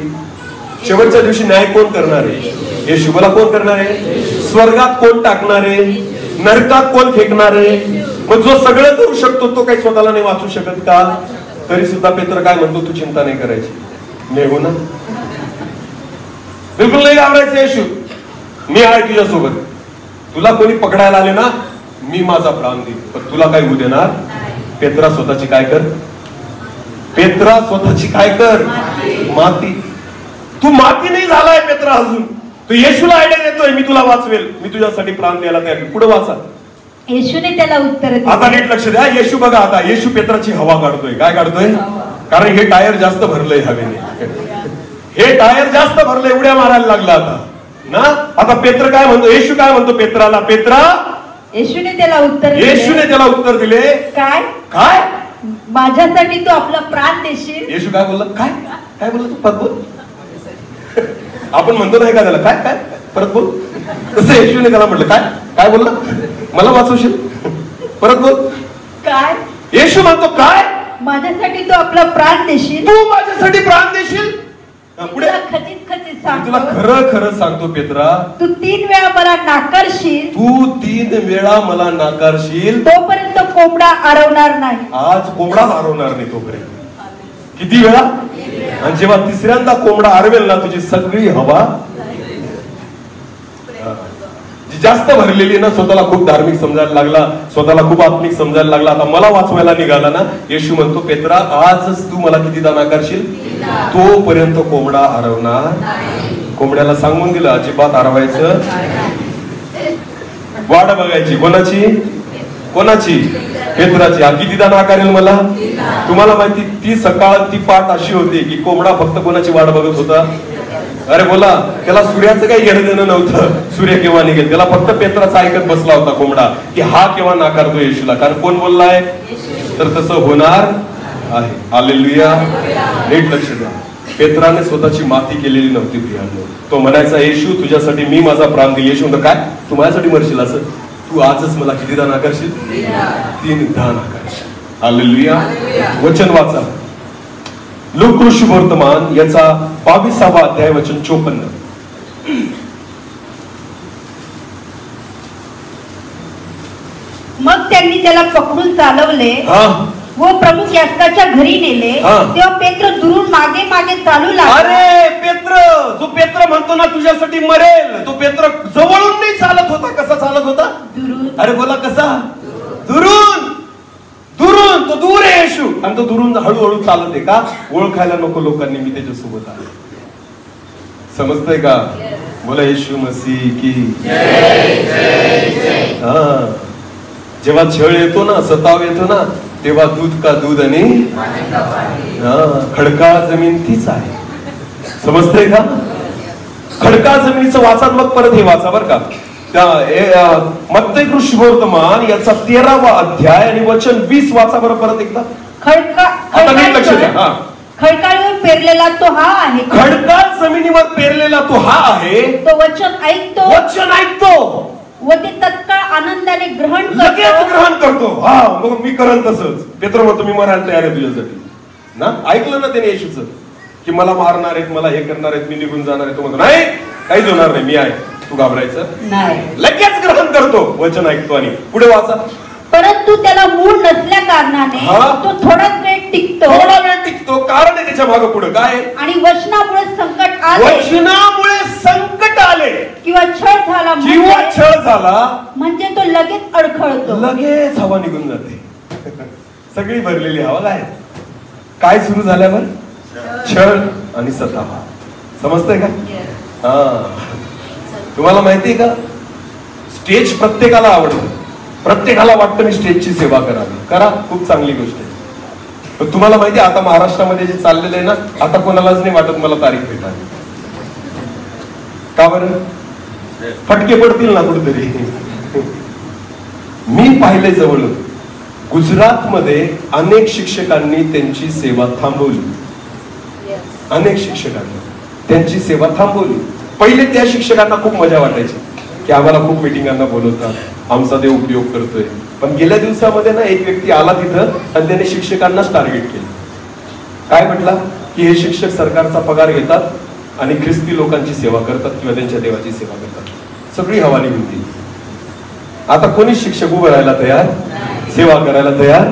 शेवटच्या दिवशी न्याय कोण करणार आहे? येशू. बोला, कोण करणार आहे? स्वर्गात कोण टाकणार आहे? नरकात कोण फेकणार आहे? मग जो सगळं करू शकतो तो काही स्वतःला नाही वाचू शकत का? तरी सुद्धा पेत्र काय म्हणतो, तू चिंता नाही करायची. नाही हो ना, बिलकुल नाही घाबरायचं. येशू, मी आहे तुझ्यासोबत. तुला कोणी पकडायला आले ना, मी माझा प्राण देईन, पण तुला काय होऊ देणार? पेत्रा, स्वतःची काय कर? पेत्रा, स्वतःची काय कर? माती. तू माती नाही झालाय पेत्रा अजून. तू येशूला आयडिया देतोय, मी तुला वाचवेल, मी तुझ्यासाठी प्राण द्यायला तयार. पुढे वाचा. येशूने त्याला उत्तर दिले. आता नीट लक्ष द्या. येशू बघा, आता येशू पेत्राची हवा काढतोय. काय काढतोय? कारण हे टायर जास्त भरलंय हवेने. हे टायर जास्त भरलंय, उड्या मारायला लागला आता ना. आता पेत्र काय म्हणतो? येशू काय म्हणतो पेत्राला? पेत्रा. येशूने त्याला उत्तर दिले. काय? काय? माझ्यासाठी तू आपला प्राण देशील? येशू काय बोलला? काय काय बोलला तू? परत बोल. आपण म्हणतो नाही का त्याला, काय काय परत बोल. तसं येशूने त्याला म्हटलं, काय काय बोलला? मला वाचवशील? परत बोल. काय? येशू म्हणतो, काय? माझ्यासाठी तू आपला प्राण देशील? तू माझ्यासाठी प्राण देशील? पुढे खचित खचित सांगतो, तुला खरं खरं सांगतो पेत्रा, तू 3 वेळा मला नाकारशील. तू 3 वेळा मला नाकारशील, तोपर्यंत कोंबडा आरवणार नाही. आज कोंबडा आरवणार नाही तोपर्यंत. किती वेळा? आणि जेव्हा तिसऱ्यांदा कोंबडा आरवेल ना, तुझी सगळी हवा जी जास्त भरलेली ना, स्वतःला खूप धार्मिक समजायला लागला, स्वतःला खूप आत्मिक समजायला लागला, आता मला वाचवायला निघाला ना. येशू म्हणतो, पेत्रा, आजच तू मला कितीदा नाकारशील? तोपर्यंत कोंबडा आरवणार. कोंबड्याला सांगून दिलं, अजिबात आरवायचं. वाट बघायची. कोणाची? कोणाची? पेत्राची. हा कितीदा नाकारेल मला? तुम्हाला माहिती, ती सकाळ ती पाठ अशी होती की कोंबडा फक्त कोणाची वाट बघत होता? अरे बोला, त्याला सूर्याचं काही घेणं देणं नव्हतं, सूर्य केव्हा निघेल. त्याला फक्त पेत्राचा ऐकत बसला होता कोंबडा, की हा केव्हा नाकारतो येशूला. कारण कोण बोललाय? तर तसं होणार आहे. हालेलुया. नीट लक्ष द्या. पेत्राने स्वतःची माती केलेली नव्हती प्रियांनो. तो म्हणायचा, येशू तुझ्यासाठी मी माझा प्राण देईल. येशू म्हणतो, काय तू माझ्यासाठी मरशील? असं तू आजच मला कितीदा नाकारशील? 3दा नाकारशील. हालेलुया. वचन वाचा. लूका शुभवर्तमान याचा 22वा अध्याय वचन 54. मग त्यांनी त्याला पकडून चालवले व प्रमुख याजकाच्या घरी नेले. तेव्हा पेत्र दुरून मागे मागे चालू लागला. अरे पेत्र, जो पेत्र म्हणतो ना तुझ्यासाठी मरेल, तो पेत्र जवळून नाही चालत होता. कसा चालत होता? दुरून. अरे बोला, कसा? दुरून. दुरून. तो दूर आहे येशू, आणि तो दुरून हळूहळू चालत आहे. का? ओळखायला नको लोकांनी मी त्याच्यासोबत आहे. समजतंय का? बोला, येशू मसीह की जेव्हा छळ येतो ना, सताव येतो ना, तेव्हा दूध का दूध आणि खडकाळ जमीन तीच आहे. समजतंय का? खडकाळ जमिनीचं वाचा, मग परत हे वाचा बर का. मत्तई शुभवर्तमान याचा 13वा अध्याय आणि वचन 20 वाचा बरं परत एकदा. खडकाळीवर पेरलेला तो हा आहे. खडकाळ जमिनीवर पेरलेला तो हा आहे. तो वचन ऐकतो. वचन ऐकतो व ते तत्काळ आनंदाने ग्रहण करतो. हा, मग मी करेन तसंच. पेत्र म्हणतो, मी मरायला तयार आहे तुझ्यासाठी ना. ऐकलं ना त्याने येशूचं, की मला मारणार आहेत, मला हे करणार आहेत, मी निघून जाणार आहे. तो म्हणतो, नाही, काहीच होणार नाही, मी आहे, तू घाबरायचं नाही. लगेच ग्रहण करतो, वचन ऐकतो. आणि पुढे वाचा. परंतु त्याला मूळ नसल्या कारणाने तो थोडाच वेळ टिकतो. थोडा वेळ टिकतो, कारण आहे त्याच्या मागे पुढे काय? आणि वचनामुळे संकट आले. वचनामुळे संकट संकट आले किंवा छळ झाला म्हणजे तो लगेच अडखळतो, लगेच हवा निघून जाते. सगळी भरलेली हवा काय सुरू झाल्यावर छळ आणि सतावा. समजतंय का? तुम्हाला माहितीये का, स्टेज प्रत्येकाला आवडतं, प्रत्येकाला वाटतं मी स्टेजची सेवा करावी. करा, खूप चांगली गोष्ट आहे. पण तुम्हाला माहिती आता महाराष्ट्रामध्ये जे चाललेलं आहे ना, आता कोणालाच नाही वाटत मला तारीख भेटावी. का बरं? फटके पडतील ना कुठेतरी. मी पाहिले जवळ गुजरातमध्ये अनेक शिक्षकांनी त्यांची सेवा थांबवली. अनेक शिक्षकांनी त्यांची सेवा थांबवली. पहिले त्या शिक्षकांना खूप मजा वाटायची की आम्हाला खूप मिटिंगांना बोलवतात, आमचा देव उपयोग करतोय. पण गेल्या दिवसामध्ये ना एक व्यक्ती आला तिथं आणि त्याने शिक्षकांनाच टार्गेट केलं. काय म्हटला की हे शिक्षक सरकारचा पगार घेतात आणि ख्रिस्ती लोकांची सेवा करतात किंवा त्यांच्या देवाची सेवा करतात. सगळी हवा निघून गेली. आता कोणीच शिक्षक उभं राहायला तयार, सेवा करायला तयार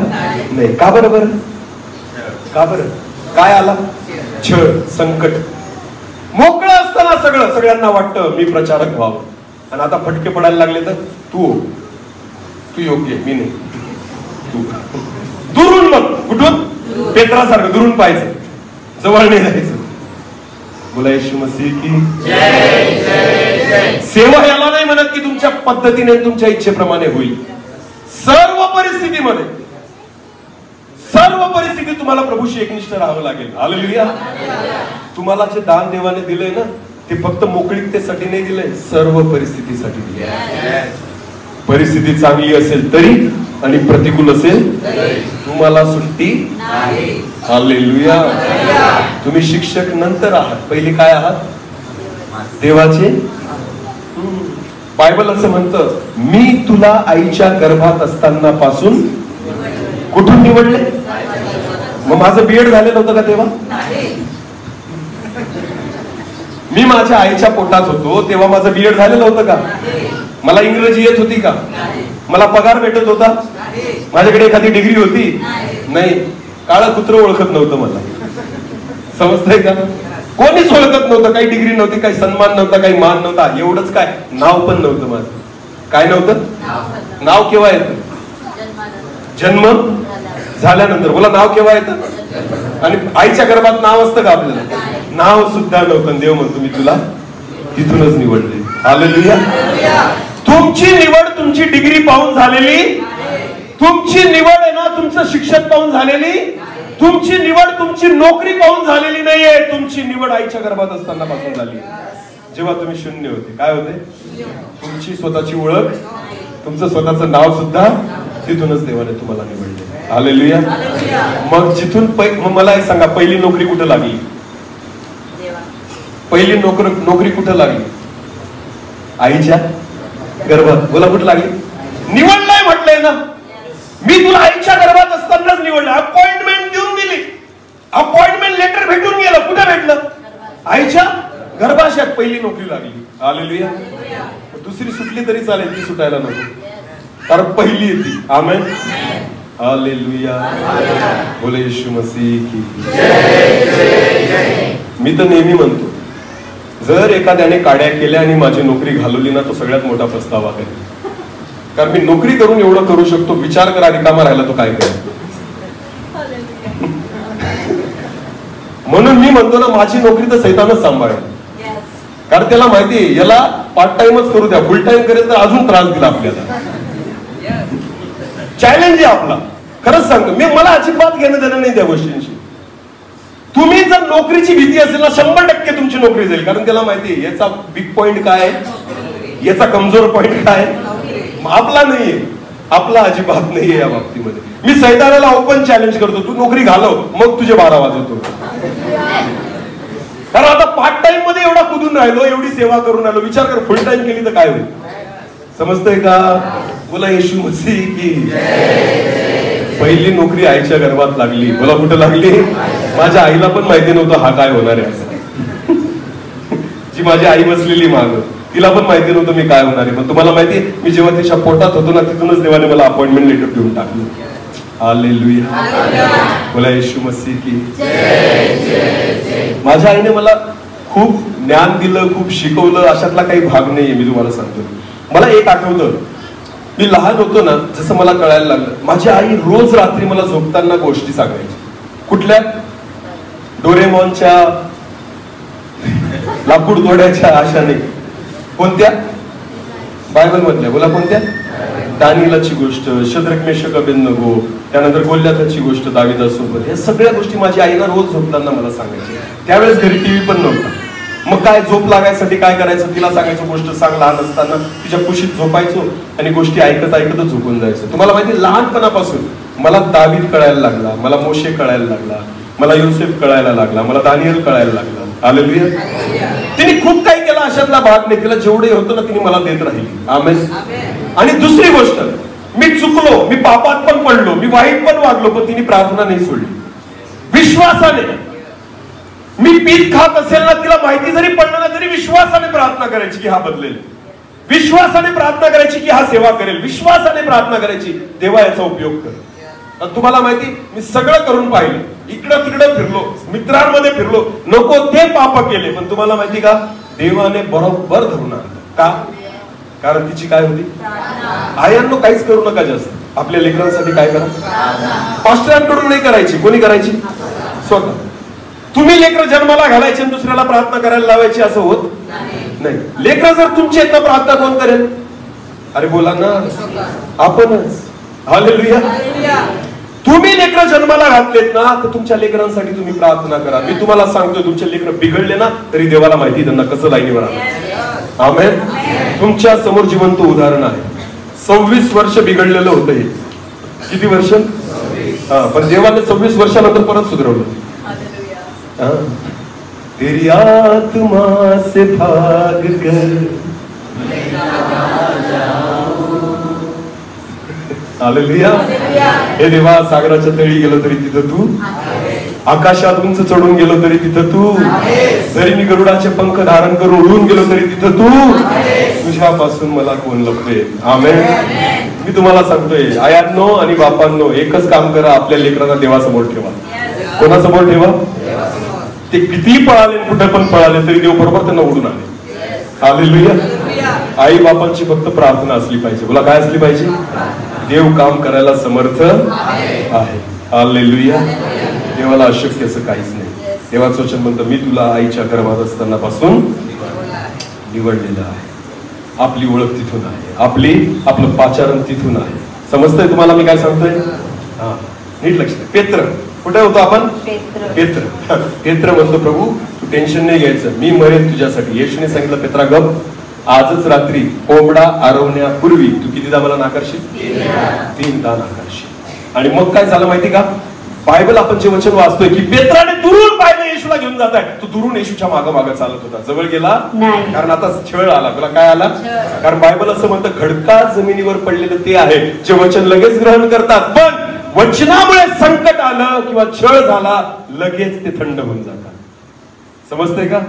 नाही. का बरं? का बरं? काय आला? छळ, संकट. मोकळं असताना सगळ्यांना वाटतं मी प्रचारक व्हावं, आणि आता फटके पडायला लागले तर तू योग्य, मी नाही, तू. दुरून, मग कुठून? पेत्रासारखं दुरून पाहायचं, जवळ नाही जायचं. बोला येशू मसीह की सेवा याला नाही म्हणत की तुमच्या पद्धतीने तुमच्या इच्छेप्रमाणे होईल. सर्व परिस्थिती तुम्हाला प्रभूशी एकनिष्ठ राहावं लागेल. हालेलुया. तुम्हाला जे दान देवाने दिलंय ना, ते फक्त मोकळीकतेसाठी नाही दिलंय, सर्व परिस्थितीसाठी दिलंय. परिस्थिती चांगली असेल तरी आणि प्रतिकूल असेल तुम्हाला सुट्टी नाही. हालेलुया. तुम्ही शिक्षक नंतर आहात, पहिले काय आहात? देवाचे. बायबल असं म्हणतं, मी तुला आईच्या गर्भात असताना पासून कुठून निवडले? मग माझं बीएड झालेलं होतं का तेव्हा? मी माझ्या आईच्या पोटात होतो तेव्हा माझं बीएड झालेलं होतं का? मला इंग्रजी येत होती का? मला पगार भेटत होता? माझ्याकडे एखादी डिग्री होती? नाही. काळं कुत्रं ओळखत नव्हतं मला. समजतंय का? कोणीच ओळखत नव्हतं. काही डिग्री नव्हती, काही सन्मान नव्हता, काही मान नव्हता. एवढंच काय, नाव पण नव्हतं माझं. काय नव्हतं? नाव केव्हा येतं? जन्म झाल्यानंतर. बोला, नाव केव्हा येतं? आणि आईच्या गर्भात नाव असतं का आपल्याला? नाव सुद्धा नव्हतं. देव म्हणतो मी तुला तिथूनच निवडले. हालेलुया. तुमची निवड तुमची डिग्री पाहून झालेली, तुमची निवड आहे ना तुमचं शिक्षण पाहून झालेली, तुमची निवड तुमची नोकरी पाहून झालेली नाहीये. तुमची निवड आईच्या गर्भात असताना पासून झाली. जेव्हा तुम्ही शून्य होते. काय होते? तुमची स्वतःची ओळख, तुमचं स्वतःचं नाव सुद्धा तिथूनच देवाने तुम्हाला निवडले. हालेलुया. मग जिथून मग मला एक सांगा, पहिली नोकरी कुठं लागली? पहिली नोकरी कुठं लागली? आईच्या गर्भात. बोला, कुठं लागली? निवडलाय म्हटलंय ना, मी तुला आईच्या गर्भात असतानाच निवडलं. अपॉइंटमेंट देऊन दिली, अपॉइंटमेंट लेटर भेटून गेलं. कुठं भेटलं? आईच्या गर्भाशयात पहिली नोकरी लागली. हालेलुया. दुसरी सुटली तरी चालेल, ती सुटायला नको, कारण पहिली येते. आमेन. हालेलुया. बोले येशू मसीह की. मी तर नेहमी म्हणतो, जर एखाद्याने काड्या केल्या आणि माझी नोकरी घालवली ना, तो सगळ्यात मोठा पस्तावा आहे. कारण मी नोकरी करून एवढं करू शकतो, विचार करा रिकामा राहिला तो काय करेल. म्हणून मी म्हणतो ना, माझी नोकरी तर सैतानच सांभाळेल. कारण त्याला माहिती याला पार्ट टाइमच करू द्या, फुल टाइम करेल तर अजून त्रास दिला आपल्याला. चॅलेंज आहे आपला. खरंच सांगतो मी, मला अजिबात घेणं देणं नाही त्या गोष्टींशी. तुम्ही जर नोकरीची भीती असेल ना, 100% तुमची नोकरी जाईल. कारण त्याला माहिती याचा बिग पॉइंट काय आहे, याचा कमजोर पॉइंट काय. आपला नाहीये, आपला अजिबात नाहीये या बाबतीमध्ये. मी सैतानाला ओपन चॅलेंज करतो, तू नोकरी घालव, मग तुझे 12 वाजवतो. कारण आता पार्ट टाइम मध्ये एवढा कुदून राहिलो, एवढी सेवा करून राहिलो, विचार कर फुल टाइम केली तर काय होईल. समजतंय का? बोला येशू मसीह की. पहिली नोकरी आईच्या गर्भात लागली. बोला, कुठं लागली? माझ्या आईला पण माहिती नव्हतं हा काय होणार आहे. जी माझी आई बसलेली माग, तिला पण माहिती नव्हतं मी काय होणार आहे. पण तुम्हाला माहिती, मी जेव्हा तिच्या पोटात होतो ना, तिथूनच देवाने मला अपॉइंटमेंट लेटर देऊन टाकलं. हालेलुया. बोला येशू मसीह की. माझ्या आईने मला खूप ज्ञान दिलं, खूप शिकवलं, अशातला काही भाग नाहीये. मी तुम्हाला सांगतो, मला एक आठवतं, मी लहान होतो ना, जसं मला कळायला लागलं, माझी आई रोज रात्री मला झोपताना गोष्टी सांगायची. कुठल्या? डोरेमॉनच्या, लाकूड तोड्याच्या, अशा नाही. कोणत्या? बायबल मधल्या. बोला कोणत्या? दानियेलाची गोष्ट, शद्रक मेशक अबेदनगो, त्यानंतर गोल्याथाची गोष्ट दाविदासोबत. या सगळ्या गोष्टी माझी आईला रोज झोपताना मला सांगायची. त्यावेळेस घरी टीव्ही पण नव्हता. मग काय, झोप लागायसाठी काय करायचं, तिला सांगायचं गोष्ट सांग. लहान असताना तिच्या कुशीत झोपायचो आणि गोष्टी ऐकत ऐकतच झोपून जायचं. तुम्हाला माहिती, लहानपणापासून मला दावीद कळायला लागला, मला मोशे कळायला लागला, मला योसेफ कळायला लागला, मला दानियल कळायला लागला. हालेलुया. तिने खूप काही केलं, अशातला भाग नाही. तिला जेवढे होतं ना, तिने मला देत राहिली. आमेन. आणि दुसरी गोष्ट, मी चुकलो, मी पापात पण पडलो, मी वाईट पण वागलो, पण तिने प्रार्थना नाही सोडली. विश्वासाने मी पीठ खात असेल ना, तिला माहिती जरी पडलं ना, तरी विश्वासाने प्रार्थना करायची की हा बदलेल, विश्वासाने प्रार्थना करायची की हा सेवा करेल, विश्वासाने प्रार्थना करायची देवा याचा उपयोग कर. तुम्हाला माहिती, मी सगळं करून पाहिलं, इकडं तिकडं फिरलो, मित्रांमध्ये फिरलो, नको ते पाप केले, पण तुम्हाला माहिती का, देवाने बरोबर धरून आणलं. का? कारण तिची काय होती? आयांनो, काहीच करू नका जास्त. आपल्या लेकरांसाठी काय करा, पास्टरांकडून नाही करायची. कोणी करायची? स्वतः. तुम्ही लेकर जन्माला घालायचे आणि दुसऱ्याला प्रार्थना करायला लावायची, असं होत नाही. लेकर जर तुमची आहेत ना, प्रार्थना कोण करेल? अरे बोला ना, आपणच. हालेलुया. तुम्ही लेकर जन्माला घातलेत ना, तर तुमच्या लेकरांसाठी तुम्ही प्रार्थना करा. मी तुम्हाला सांगतोय, तुमचे लेकर बिघडले ना, तरी देवाला माहिती त्यांना कसं लाईनीवर आणायचं. आमेन. तुमच्या समोर जिवंत उदाहरण आहे. 26 वर्ष बिघडलेलं होतं हे. किती वर्ष? पण देवाने 26 वर्षानंतर परत सुधारवलं. तेरी आत्मा से भाग कर, हालेलुया. हे देवा, सागराच्या तळी गेलो तरी तिथं तू, आकाशात उंच चढून गेलो तरी तिथं तू, जरी मी गरुडाचे पंख धारण करून उडून गेलो तरी तिथं तू, तुझ्यापासून मला कोण लपवेल. आमेन. मी तुम्हाला सांगतोय, आयांनो आणि बापांनो, एकच काम करा, आपल्या लेकरांना देवासमोर ठेवा. कोणासमोर ठेवा? ते किती पळाले, कुठे पण पळाले, तरी देव बरोबर त्यांना उडून आले. हालेलुया. आई बापांची फक्त प्रार्थना असली पाहिजे. बोला, काय असली पाहिजे? देव काम करायला समर्थ आहे. हालेलुया. देवाला अशक्य असं काहीच नाही. देवाचं वचन म्हणतं, मी तुला आईच्या गर्भात असताना पासून निवडलेलं आहे. आपली ओळख तिथून आहे, आपलं पाचारण तिथून आहे. समजतंय तुम्हाला मी काय सांगतोय? हा, नीट लक्ष द्या. पेत्र, कुठे होतो आपण? पेत्र म्हणतो, प्रभू तू टेन्शन नाही घ्यायचं, मी मरेन तुझ्यासाठी. येशूने सांगितलं, पेत्रा गप, आजच रात्री कोंबडा आरवण्यापूर्वी तू कितीदा मला नाकारशील? 3दा नाकारशील. आणि मग काय झालं माहिती का? बायबल आपण जे वचन वाचतोय की पेत्राने दुरून पाहिलं येशूला घेऊन जात आहे, तो दुरून येशूच्या मागं मागं चालत होता, जवळ गेला नाही, कारण आता छळ आला. तुला काय आला? कारण बायबल असं म्हणतं, खडका जमिनीवर पडलेलं ते आहे जे वचन लगेच ग्रहण करतात, पण वचनामुळे संकट आलं किंवा छळ झाला, लगेच ते थंड होऊन जातात. समजतंय का?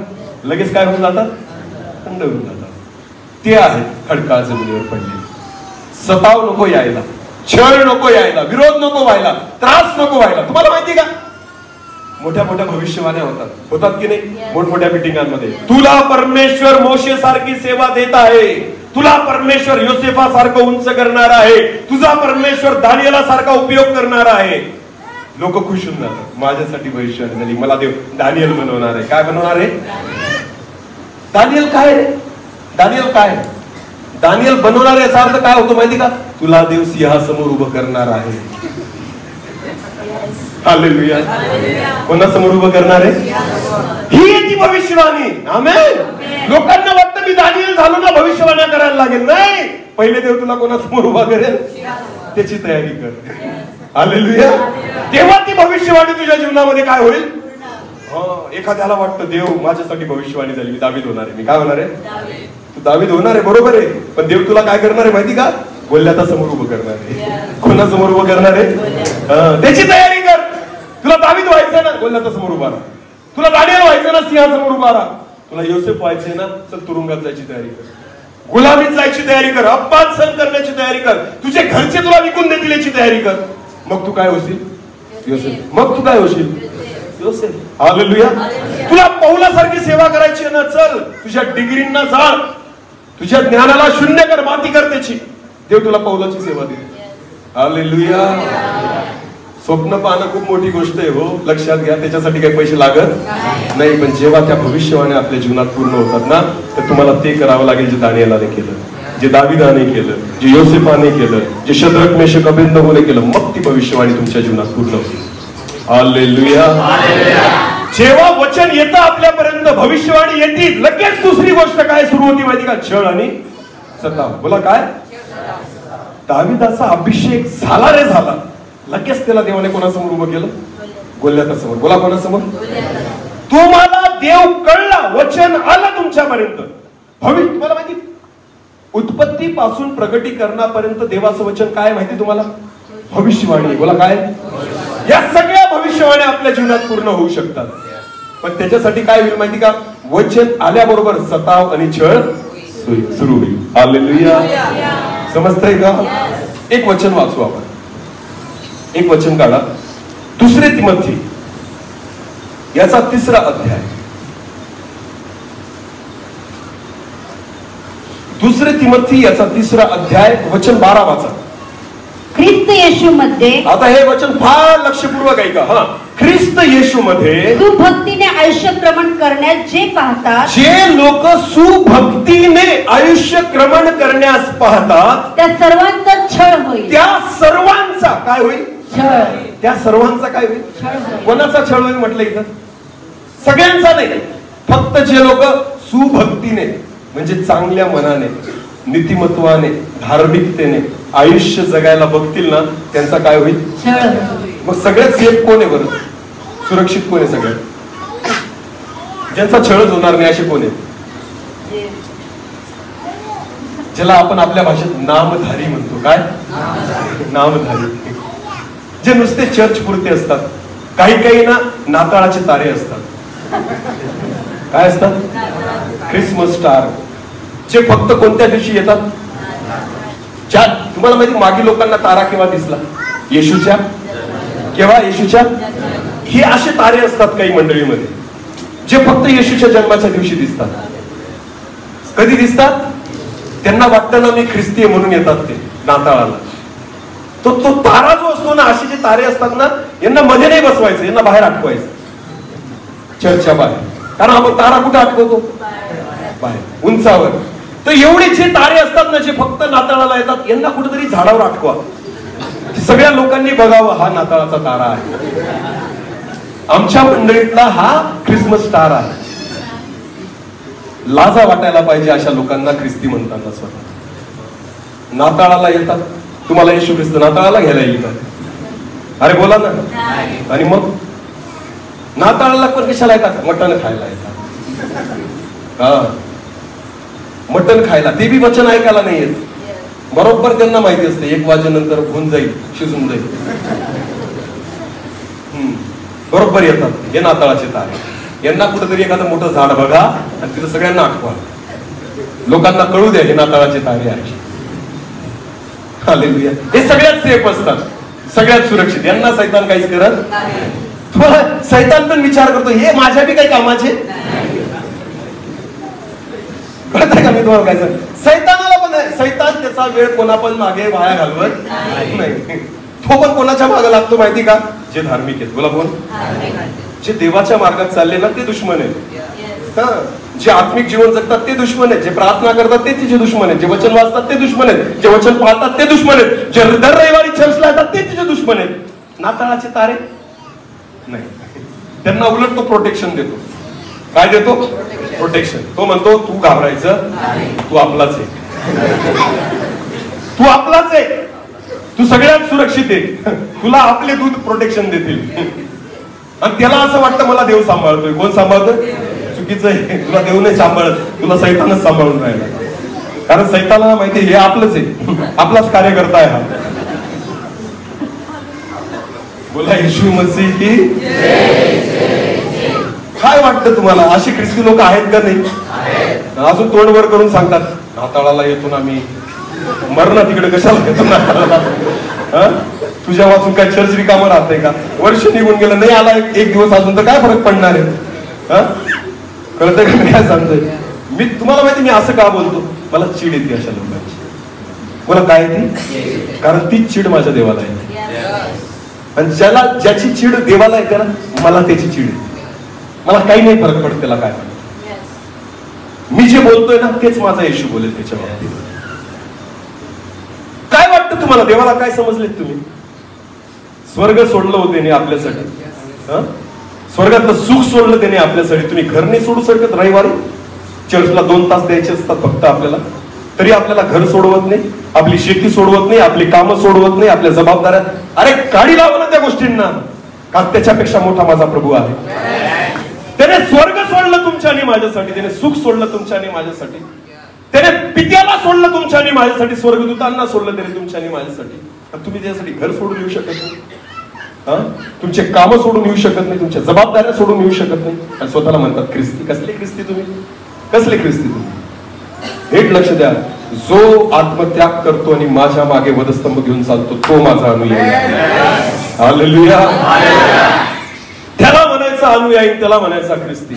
लगेच काय होऊन जातात? थंड होऊन जातात. ते आहेत खडका जमिनीवर पडले. सताव नको यायला, छळ नको यायला, विरोध नको व्हायला, त्रास नको व्हायला. तुम्हाला माहिती का, मोठ्या मोठ्या भविष्यवाण्या होतात की नाही मोठमोठ्या मिटिंगांमध्ये, तुला परमेश्वर मोशे सारखी सेवा देत आहे, तुला परमेश्वर योसेफा सारखं उंच करणार आहे, तुझा परमेश्वर दानियेला सारखा उपयोग करणार आहे. लोक खुश होऊन जातात, माझ्यासाठी भविष्यवाणी झाली, मला देव दानियल बनवणार आहे. काय बनवणार आहे? दानियल काय रे? दानियल काय? दानियल बनवणार याचा अर्थ काय होतो माहिती का? तुला देव सिंहासमोर उभं करणार आहे. हालेलुया. कोणासमोर उभं करणार आहे? ही ती भविष्यवाणी. आमेन. लोकांना वाटतं मी दानियल झालो ना भविष्यवाण्या करायला लागेल. नाही, पहिले देव तुला कोणासमोर उभा करेल त्याची तयारी कर. हालेलुया. तेव्हा ती भविष्यवाणी तुझ्या जीवनामध्ये काय होईल? एखाद्याला वाटतं देव माझ्यासाठी भविष्यवाणी झाली, मी दावीद होणार आहे. मी काय होणार आहे? तू दावीद होणार आहे, बरोबर आहे, पण देव तुला काय करणार आहे माहिती का? गोल्याथा समोर उभं करणार आहे. कोणासमोर उभं करणार आहे? त्याची तयारी कर. तुला दावीद व्हायचंय ना, गोल्याथा समोर उभा राहा. तुला दानियल व्हायचं ना, सिंहासमोर उभा राहा. तुला योसेफ व्हायचंय ना, चल तुरुंगात जायची तयारी कर, गुलामीत जायची तयारी कर, अपमान सहन करण्याची तयारी कर, तुझे घरचे तुला विकून देतील याची तयारी कर. मग तू काय होशील? योसेफ. मग तू काय होशील? योसेफ. हालेलुया. तुला पौलासारखी सेवा करायची आहे ना, चल तुझ्या डिग्रींना जाळ, तुझ्या ज्ञानाला शून्य कर, माती कर त्याची. देव तुला पौलाची सेवा दे. हालेलुया. स्वप्न पाहणं खूप मोठी गोष्ट आहे हो, लक्षात घ्या. त्याच्यासाठी काही पैसे लागत नाही, पण जेव्हा त्या भविष्यवाणी आपल्या जीवनात पूर्ण होतात ना, तर तुम्हाला ते करावं लागेल जे दानिएलाने केलं, जे दाविदाने केलं, जे योसेफाने केलं, जे शद्रक मेशक अबेदनगोने केलं. मग ती भविष्यवाणी तुमच्या जीवनात पूर्ण होईल. हालेलुया. जेव्हा वचन येतं आपल्यापर्यंत, भविष्यवाणी येते, लगेच दुसरी गोष्ट काय सुरू होती माहिती का? छळ आणि सताव. बोला काय? दाविदाचा अभिषेक झाला रे झाला, लगेच त्याला देवाने कोणासमोर उभं केलं? गोल्यातासमोर. बोला कोणासमोर? तुम्हाला देव कळला, वचन आलं तुमच्यापर्यंत. तुम्हाला माहिती, उत्पत्ती पासून प्रगटीकरणापर्यंत देवाचं वचन काय माहिती तुम्हाला? भविष्यवाणी. बोला काय? या सगळ्या भविष्यवाण्या आपल्या जीवनात पूर्ण होऊ शकतात, पण त्याच्यासाठी काय होईल माहिती का? वचन आल्याबरोबर सताव आणि छळ सुरू होईल. हालेलुया. समजतंय का? एक वचन वाचू आपण. एक वचन काढा, 2 तिमोथी याचा 3रा अध्याय. 2 तिमोथी याचा 3रा अध्याय, वचन 12 वाचा. ख्रिस्त येशू मध्ये. आता हे वचन फार लक्षपूर्वक ऐका. हा, ख्रिस्त येशू मध्ये सुभक्तीने आयुष्य क्रमण करण्यास जे पाहतात, जे लोक सुभक्तीने आयुष्य क्रमण करण्यास पाहतात, त्या सर्वांचा छळ होईल. त्या सर्वांचा काय होईल? छळ. त्या सर्वांचा काय होईल? छळ होईल. कोणाचा छळ होईल म्हटलं इथं? सगळ्यांचा नाही, फक्त जे लोक सुभक्तीने म्हणजे चांगल्या मनाने, नीतिमत्वाने, धार्मिकतेने आयुष्य जगायला बघतील ना, त्यांचा काय होईल? छळ. मग सगळ्यात सेफ कोण आहे बरं? सुरक्षित कोण आहे सगळ्यात? ज्यांचा छळच होणार नाही असे कोण आहे? ज्याला आपण आपल्या भाषेत नामधारी म्हणतो. काय? नामधारी. जे नुसते चर्च पुरते असतात. काही ना नाताळाचे तारे असतात. काय असतात? Christmas star. जे फक्त कोणत्या दिवशी येतात? तुम्हाला माहिती, मागे लोकांना तारा केव्हा दिसला? येशूच्या. केव्हा? येशूच्या. हे असे तारे असतात काही मंडळीमध्ये, जे फक्त येशूच्या जन्माच्या दिवशी दिसतात. कधी दिसतात? त्यांना वाटतं ना मी ख्रिस्ती आहे म्हणून येतात ते नाताळाला. तो तारा जो असतो ना, असे जे तारे असतात ना, यांना मध्ये नाही बसवायचं, यांना बाहेर अटकवायचं, चर्चच्या बाहेर. कारण आपण तारा कुठे अटकवतो? बाहेर, उंचावर. तर एवढे जे तारे असतात ना, जे फक्त नाताळाला येतात, यांना कुठेतरी झाडावर अटकवा, सगळ्या लोकांनी बघावं हा नाताळाचा तारा आहे. आमच्या मंडळीतला हा क्रिसमस स्टार आहे. लाजा वाटायला पाहिजे अशा लोकांना ख्रिस्ती म्हणताना. स्वतः नाताळाला येतात. तुम्हाला येशू ख्रिस्त नाताळाला घ्यायला येईल का? अरे बोला ना. आणि मग नाताळाला पण कशाला येतात? मटण खायला येतात. हा, मटण खायला. ते बी वचन ऐकायला नाही येत. बरोबर त्यांना माहिती असते 1 वाजेनंतर होऊन जाईल, शिजून जाईल. बरोबर येतात हे नाताळाचे तारे. यांना कुठेतरी एखादं मोठं झाड बघा आणि तिथं सगळ्यांना आठवा, लोकांना कळू द्या हे नाताळाचे तारे आहे. हालेलुया. हे सगळ्यात सेफ असतात, सगळ्यात सुरक्षित. यांना सैतान काहीच करत. तुम्हाला सैतान पण विचार करतो हे माझ्या बी काही कामाचे. कळतंय का मी तुम्हाला काय सांग? सैतानाला पण आहे. सैतान त्याचा वेळ कोणा पण मागे वाया घालवत नाही. तो पण कोणाच्या मागे लागतो माहिती का? जे धार्मिक आहेत. बोला कोण? जे देवाच्या मार्गात चालले ना ते दुश्मन आहेत. जे आत्मिक जीवन जगतात ते दुश्मन आहेत. जे प्रार्थना करतात ते तिचे दुश्मन आहेत. जे वचन वाचतात ते दुश्मन आहेत. जे वचन पाळतात ते दुश्मन आहेत. जे दर रविवारी चर्चला येतात ते तिचे दुश्मन आहेत. नाताळाचे तारे नाही, त्यांना उलट तो प्रोटेक्शन देतो. काय देतो? प्रोटेक्शन. तो म्हणतो तू घाबरायचं, तू आपलाच आहे, तू आपलाच आहे, तू सगळ्यात सुरक्षित आहे, तुला आपले दूध प्रोटेक्शन देतील. आणि त्याला असं वाटतं मला देव सांभाळतोय. कोण सांभाळतोय? चुकीचं आहे. तुला देव नाही सांभाळत, तुला सैतानच सांभाळून राहिला. कारण सैतानाला माहिती हे आपलंच आहे, आपलाच कार्यकर्ता आहे हा. बोला येशू मसीह की. काय वाटतं तुम्हाला अशी ख्रिस्ती लोक आहेत का नाही? अजून तोंड वर करून सांगतात नाताळाला येतो ना मी. मरणा तिकडे कशाला येतो नाताळाला? तुझ्या वाचून काय चर्च रिकामं राहतंय का? वर्ष निघून गेलं, नाही आला एक दिवस अजून तर काय फरक पडणार आहे? कळतंय का मी काय सांगतोय? मी तुम्हाला माहिती मी असं का बोलतो? मला चीड येते अशा लोकांची. मला काय येते? कारण ती चीड माझ्या देवाला येते. आणि ज्याची चीड देवाला येते ना, मला त्याची चीड येते. मला काही नाही फरक पडत त्याला काय. मी जे बोलतोय ना तेच माझा येशू बोलेल त्याच्या बाबतीत. काय वाटतं तुम्हाला? देवाला काय समजलेत तुम्ही? स्वर्ग सोडलं होते त्याने आपल्यासाठी, स्वर्गातलं सुख सोडलं त्याने आपल्यासाठी. तुम्ही घर नाही सोडू शकत. रविवारी चर्चला 2 तास द्यायचे असतात फक्त आपल्याला, तरी आपल्याला घर सोडवत नाही, आपली शेती सोडवत नाही, आपली कामं सोडवत नाही, आपल्या जबाबदाऱ्या. अरे काढी लावा ना त्या गोष्टींना, का त्याच्यापेक्षा मोठा माझा प्रभू आहे. त्याने स्वर्ग सोडलं तुमच्या आणि माझ्यासाठी, त्याने सुख सोडलं तुमच्या आणि माझ्यासाठी, त्याने पित्याला सोडलं तुमच्या आणि माझ्यासाठी, स्वर्गदूतांना सोडलं त्याने तुमच्या आणि माझ्यासाठी. तुम्ही त्याच्यासाठी घर सोडून येऊ शकत नाही, तुमचे कामं सोडून येऊ शकत नाही, तुमच्या जबाबदाऱ्या सोडून येऊ शकत नाही, आणि स्वतःला म्हणतात ख्रिस्ती. कसले ख्रिस्ती तुम्ही? कसले ख्रिस्ती तुम्ही? हेच लक्ष द्या. जो आत्मत्याग करतो आणि माझ्या मागे वधस्तंभ घेऊन चालतो तो माझा अनुयायी. हालेलुया. त्याला म्हणायचा अनुयायी, त्याला म्हणायचा ख्रिस्ती.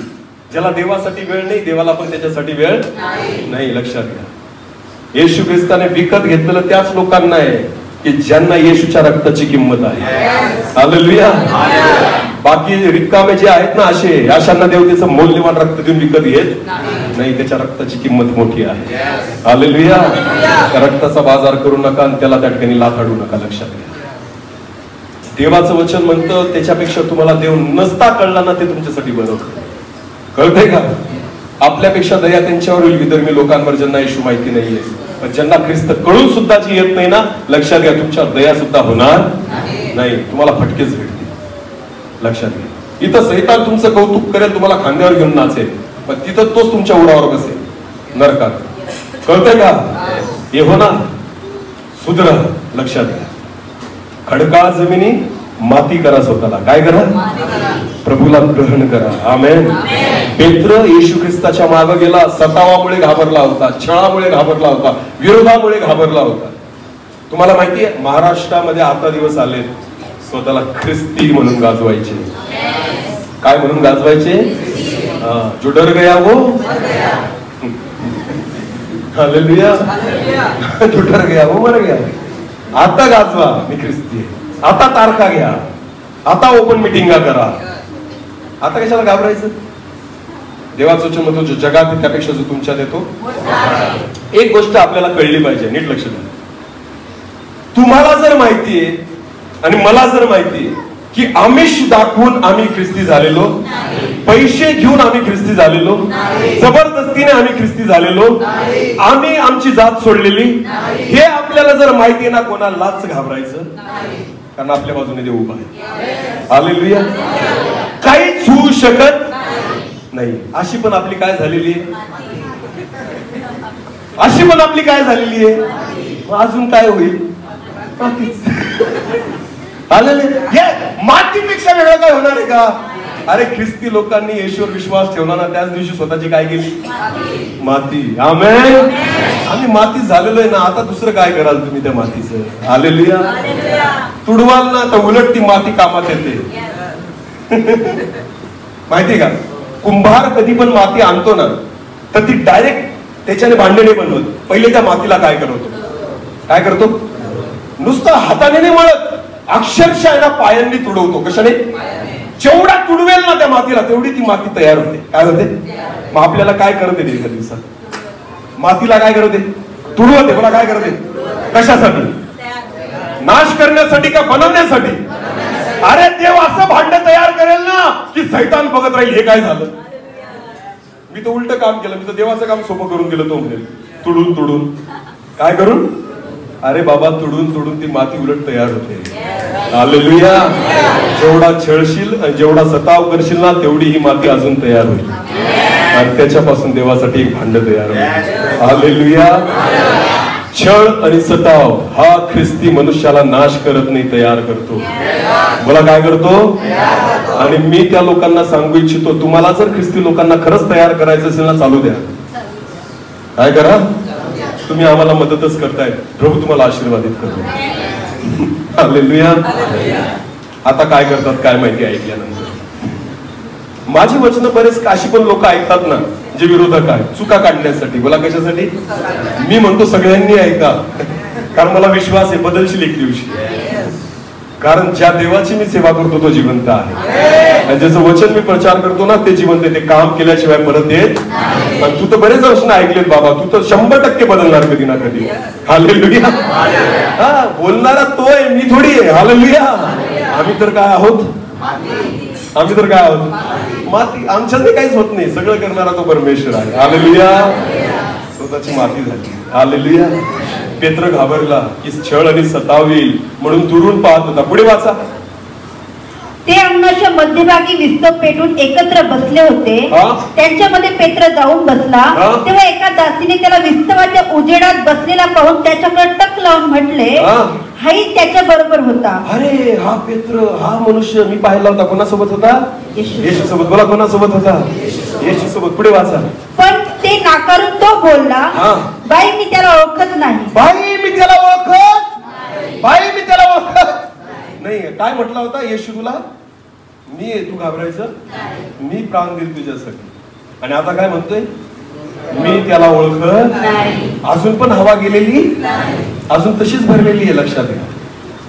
ज्याला देवासाठी वेळ नाही, देवाला पण त्याच्यासाठी वेळ नाही. लक्षात घ्या, येशू ख्रिस्ताने विकत घेतलेलं त्याच लोकांना आहे की ज्यांना येशूच्या रक्ताची किंमत आहे. हालेलुया. बाकी रिकामे जे आहेत ना, अशांना देव त्याचं मौल्यवान रक्त देऊन विकत घेत नाही. त्याच्या रक्ताची किंमत मोठी आहे. हालेलुया. त्या रक्ताचा बाजार करू नका आणि त्याला त्या ठिकाणी लाथाडू नका. लक्षात घ्या, देवाचं वचन म्हणतं त्याच्यापेक्षा तुम्हाला देव नसता कळला ना ते तुमच्यासाठी बरं. कळतंय का? आपल्यापेक्षा दया त्यांच्यावर होईल विधर्मी लोकांवर ज्यांना येशू माहिती नाहीये. पण ज्यांना ख्रिस्त कळून सुद्धा जी येत नाही ना, लक्षात घ्या तुमच्यावर दया सुद्धा होणार नाही, तुम्हाला फटकेच भेटतील. लक्षात घ्या, इथं सैतान तुमचं कौतुक करेल, तुम्हाला खांद्यावर घेऊन नाचेल, पण तिथं तोच तुमच्या उरावर बसेल नरकात. कळतंय का? हे हो ना, सुधरा. लक्षात घ्या, खडकाळ जमिनी माती करा, स्वतःला काय करा? प्रभूला ग्रहण करा. आमेन. पेत्र येशू ख्रिस्ताच्या मागे गेला, सतावामुळे घाबरला होता, छळामुळे घाबरला होता, विरोधामुळे घाबरला होता. तुम्हाला माहितीये महाराष्ट्रामध्ये आता दिवस आले स्वतःला ख्रिस्ती म्हणून गाजवायचे. काय म्हणून गाजवायचे? जो डर गया वो हालेलुया, जो डर गया वो मर गया. आता गाजवा मी ख्रिस्ती आहे. आता तारखा घ्या, आता ओपन मिटिंगा करा. आता कशाला घाबरायचं? देवाचं वचन म्हणतो जो जगात आहे त्यापेक्षा जो तुमच्यात येतो. एक गोष्ट आपल्याला कळली पाहिजे, नीट लक्ष द्या. तुम्हाला जर माहितीये आणि मला जर माहितीये की आमिष दाखवून आम्ही ख्रिस्ती झालेलो, पैसे घेऊन आम्ही ख्रिस्ती झालेलो, जबरदस्तीने आम्ही ख्रिस्ती झालेलो, आम्ही आमची जात सोडलेली, हे आपल्याला जर माहिती ना, कोणालाच घाबरायचं, कारण आपल्या बाजूने देव उभा आहे. हालेलुया. काहीच होऊ शकत नाही. अशी पण आपली काय झालेली आहे? अशी पण आपली काय झालेली आहे? अजून काय होईल? मातीपेक्षा वेगळं काय होणार आहे का? अरे ख्रिस्ती लोकांनी येशूवर विश्वास ठेवला ना, त्याच दिवशी स्वतःची काय केली? माती. आमेन. आम्ही माती झालेलो आहे ना, आता दुसरं काय कराल तुम्ही त्या मातीचं? हालेलुया. तुडवाल ना तर उलट ती माती कामात येते. माहितीये का? कुंभार कधी पण माती आणतो ना, तर ती डायरेक्ट त्याच्याने भांडे नाही बनवत. पहिले त्या मातीला काय करतो? काय करतो? नुसतं हाताने नाही मळत, अक्षरशः ना पायांनी तुडवतो. कशाने? जेवढा तुडवेल ना त्या मातीला तेवढी ती माती तयार होते. काय होते? मग आपल्याला काय करते एका दिवसात? मातीला काय करते? तुडवते. मला काय करते? कशासाठी? नाश करण्यासाठी का बनवण्यासाठी? अरे देव असं भांड तयार करेल ना की सैतान बघत राहील हे काय झालं. मी तर उलट काम केलं, मी तर देवाचं काम सोपं करून दिलं. तो म्हणेल तुडून तुडून काय करून? अरे बाबा, तुडून तुडून ती माती उलट तयार होते. हालेलुया. जेवढा छळशील आणि जेवढा सताव करशील ना, तेवढी ही माती अजून तयार होईल आणि त्याच्यापासून देवासाठी एक भांड तयार होईल. हालेलुया. छळ आणि सताव हा ख्रिस्ती मनुष्याला नाश करत नाही, तयार करतो. मला काय करतो? आणि मी त्या लोकांना सांगू इच्छितो, तुम्हाला जर ख्रिस्ती लोकांना खरंच तयार करायचं असेल ना, चालू द्या. काय करा? तुम्ही आम्हाला मदतच करताय. प्रभू तुम्हाला आशीर्वादित करो. हालेलुया. आता काय करतात काय माहिती ऐकल्यानंतर. माझी वचनं बरेच अशी पण लोक ऐकतात ना जे विरोधक आहेत चुका काढण्यासाठी. बोला कशासाठी? मी म्हणतो सगळ्यांनी ऐका, कारण मला विश्वास आहे बदलशील एक दिवशी. कारण ज्या देवाची मी सेवा करतो तो जिवंत आहे, आणि ज्याचं वचन मी प्रचार करतो ना ते जिवंत आहे. ते काम केल्याशिवाय परत येत. आणि तू तर बरेच वर्ष ऐकलेत बाबा, तू तर 100% बदलणार कधी ना कधी. हालेलुया. हा, बोलणारा तो आहे, मी थोडी आहे. हालेलुया. आम्ही तर काय आहोत? आम्ही तर काय आहोत? माती. आमच्याने काहीच होत नाही, सगळं करणारा तो परमेश्वर आहे. हालेलुया. स्वतःची माती झाली. हालेलुया. पेत्र घाबरला की छळ आणि सतावील म्हणून दुरून पाहत होता. पुढे वाचा. ते अंगणाच्या मध्यभागी विस्तव पेटून एकत्र बसले होते. त्यांच्यामध्ये पेत्र जाऊन बसला. तेव्हा एका दासीने त्याला विस्तवाच्या उजेडात बसलेला पाहून त्याच्याकडे टक लावून म्हटले, हाही त्याच्या बरोबर होता. अरे हा पेत्र, हा मनुष्य मी पाहिला होता. कोणासोबत होता? येशू सोबत. बोला कोणासोबत होता? येशू सोबत. पुढे वाचा. पण ते नाकारून तो बोलला, बाई मी त्याला ओळखत नाही. बाई मी त्याला ओळखत. बाई मी त्याला ओळखत नाही. काय म्हटला होता येशू तुला? मी आहे, तू घाबरायचं. मी प्राण देईल तुझ्यासाठी. आणि आता काय म्हणतोय? मी त्याला ओळखत. अजून पण हवा गेलेली, अजून तशीच भरलेली आहे. लक्षात घ्या.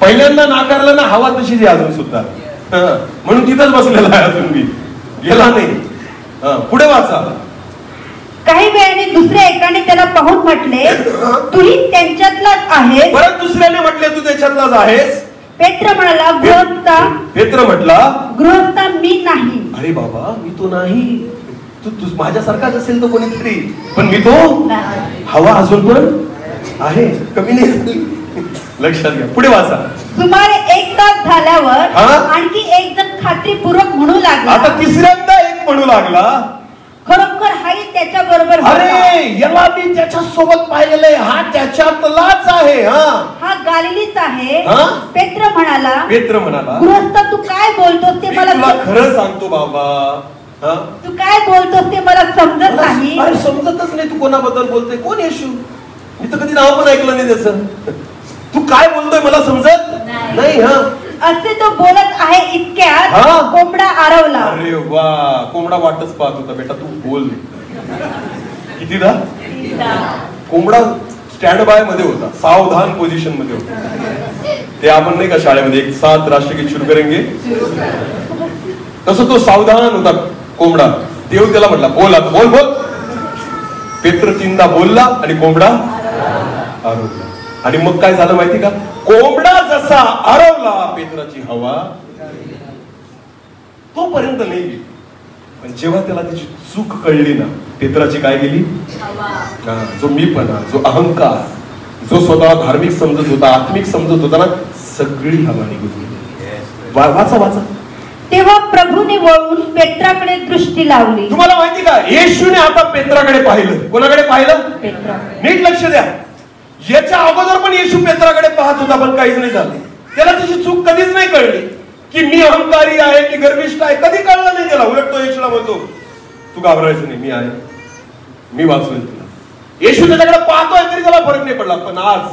पहिल्यांदा नाकारलं ना, हवा तशीच आहे अजून सुद्धा. म्हणून तिथंच बसलेला आहे अजून, मी गेला नाही. पुढे वाचा. काही वेळाने दुसऱ्या एकाने त्याला पाहून म्हटले, तूही त्यांच्यातलाच आहेस. परत दुसऱ्याने म्हटले, तू त्याच्यातलाच आहेस. पेत्र म्हणाला, गृहस्था. पेत्र म्हटला, गृहस्था मी नाही. अरे बाबा मी तो नाही. तू माझ्यासारखाच असेल तो कोणीतरी, पण मी तो हवा अजून पण आहे, कमी नाही झाली. लक्षात घ्या. पुढे वाचा. सुमारे 1 तास झाल्यावर आणखी एक जण खात्रीपूर्वक म्हणू लागला. आता तिसऱ्यांदा एक म्हणू लागला, खरोखर हाही त्याच्या बरोबर. अरे याला मी त्याच्या सोबत पाहिलेलं आहे, हा त्याच्यातलाच आहे. हा गालिलीच आहे. पेत्र म्हणाला, गृहस्थ तू काय बोलतोस ते मला खरं सांगतो बाबा. तू काय बोलतोस ते मला समजत नाही. अरे समजतच नाही. तू कोणाबद्दल बोलतोय? कोण येशू? मी तर कधी नाव पण ऐकलं नाही त्याचं. तू काय बोलतोय मला समजत नाही. असे तो बोलत आहे इतक्यात कोंबडा आरवला. अरे वा. कोंबडा वाटच पाहत होता. बेटा तू बोल. कितीदा? कोंबडा स्टँड बाय मध्ये होता, सावधान पोझिशन मध्ये होता. ते आपण नाही का शाळेमध्ये एक साथ राष्ट्रगीत सुरू करेंगे, तसं तो सावधान होता कोंबडा. देव त्याला म्हटला, बोल आता, बोल बोल. पेत्र 3दा बोलला आणि कोंबडा आरवला. आणि मग काय झालं माहिती का? कोंबडा जसा आरवला, पेत्राची हवा तोपर्यंत नाही गेली. पण जेव्हा त्याला त्याची चूक कळली ना, पेत्राची काय गेली? जो मीपणा, जो अहंकार, जो स्वतः धार्मिक समजत होता, आत्मिक समजत होता ना, सगळी हवा निघून गेली. वाचा वाचा. तेव्हा प्रभूने वळून पेत्राकडे दृष्टी लावली. तुम्हाला माहिती का? येशूने आता पेत्राकडे पाहिलं. कोणाकडे पाहिलं? नीट लक्ष द्या. याच्या अगोदर पण येशू पेत्राकडे पाहत होता, पण काहीच नाही झालं. त्याला त्याची चूक कधीच नाही कळली की मी अहंकारी आहे की गर्विष्ठ आहे. कधी कळलं नाही त्याला. उलट तो येशूला म्हणतो, तू घाबरायचं नाही, मी आहे, मी वाचवेल तुला. येशू त्याच्याकडे पाहतोय तरी त्याला फरक नाही पडला. पण आज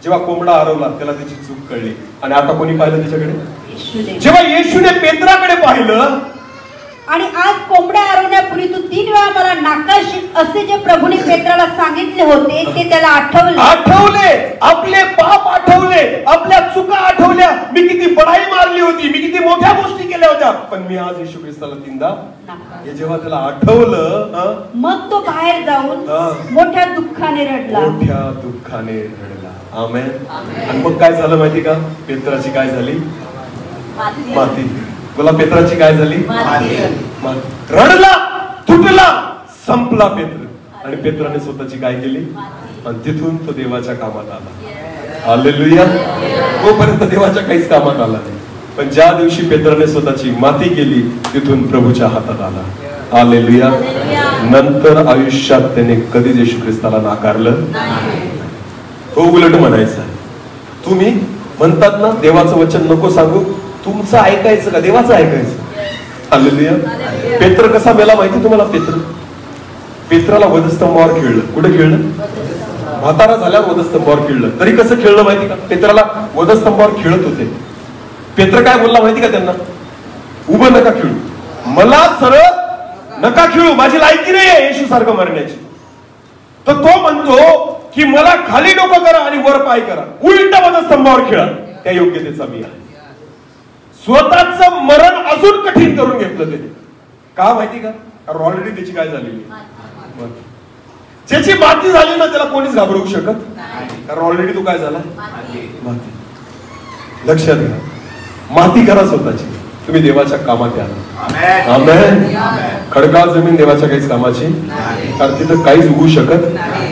जेव्हा कोंबडा हरवला त्याला त्याची चूक कळली. आणि आता कोणी पाहिलं त्याच्याकडे? जेव्हा येशूने पेत्राकडे पाहिलं. आणि आज कोंबड्या हरवण्यापूर्वी तू 3 वेळा मला नाकारशील असे जे प्रभूने पेत्राला सांगितले होते ते त्याला आठवले. आपले पाप आठवले, आपल्या चुका आठवल्या. मी किती बडाई मारली होती, मी किती मोठ्या गोष्टी केल्या होत्या, पण मी आज येशू ख्रिस्ताला 3दा. हे जेव्हा त्याला आठवलं, मग तो बाहेर जाऊन मोठ्या दुःखाने रडला. आमेन. आणि मग काय झालं माहिती का? पेत्राची काय झाली? माती. बोला, पेत्राची काय झाली? रडला, तुटला, संपला पेत्र. आणि पेत्राने स्वतःची काय केली? आणि तिथून तो देवाच्या कामात आला. हालेलुया. तोपर्यंत देवाच्या काहीच कामात आला नाही. पण ज्या दिवशी पेत्राने स्वतःची माती केली, तिथून प्रभूच्या हातात आला. हालेलुया. नंतर आयुष्यात त्याने कधीच येशू ख्रिस्ताला नाकारलं. तो उलट म्हणायचा, तुम्ही म्हणतात ना देवाचं वचन नको सांगू, तुमचं ऐकायचं का देवाचं ऐकायचं? हालेलुया. पेत्र कसा मेला माहिती तुम्हाला? पेत्राला वधस्तंभावर खेळलं. कुठे खेळलं? म्हातारा झाल्यावर वधस्तंभावर खिळलं. तरी कसं खेळलं माहिती का? पेत्राला वधस्तंभावर खेळत होते. पेत्र काय बोलला माहिती का त्यांना? उभं नका खेळू, मला सरळ नका खेळू, माझी लायकी नाही आहे येशू सारखं मरण्याची. तर तो म्हणतो की मला खाली डोकं करा आणि वर पाय करा, उलट वधस्तंभावर खेळा, त्या योग्यतेचा मी आहे. स्वतःच मरण अजून कठीण करून घेतलं त्याने. का माहिती का? कारण ऑलरेडी त्याची काय झालेली, ज्याची माती झाली ना त्याला कोणीच घाबरवू शकत, कारण ऑलरेडी तो काय झाला, माती. लक्षात घ्या, माती करा स्वतःची, तुम्ही देवाच्या कामात या. आमेन. खडकाळ जमीन देवाच्या काहीच कामाची, कारण तिथं काहीच उगू शकत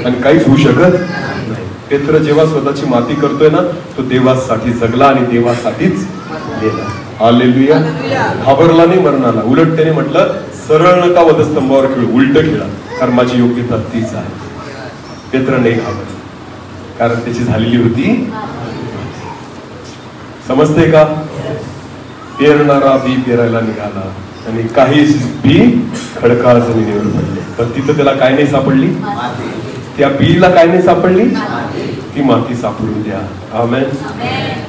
आणि काहीच होऊ शकत नाही. पेत्र जेव्हा स्वतःची माती करतोय ना, तो देवासाठी जगला आणि देवासाठीच गेला. हालेलुया. घाबरला नाही मरणाला, उलट त्याने म्हटलं सरळ नका वधस्तंभावर खेळू, उलट खेळा, कारण माझी योग्यता तीच आहे. पेत्र नाही घाबरला, कारण त्याची झालेली होती. समजते का? पेरणारा बी पेरायला निघाला आणि काही बी खडकाळ जमिनीवर पडले. तर तिथं त्याला काय नाही सापडली? त्या बीला काय नाही सापडली? ती माती सापडून द्या. आमेन.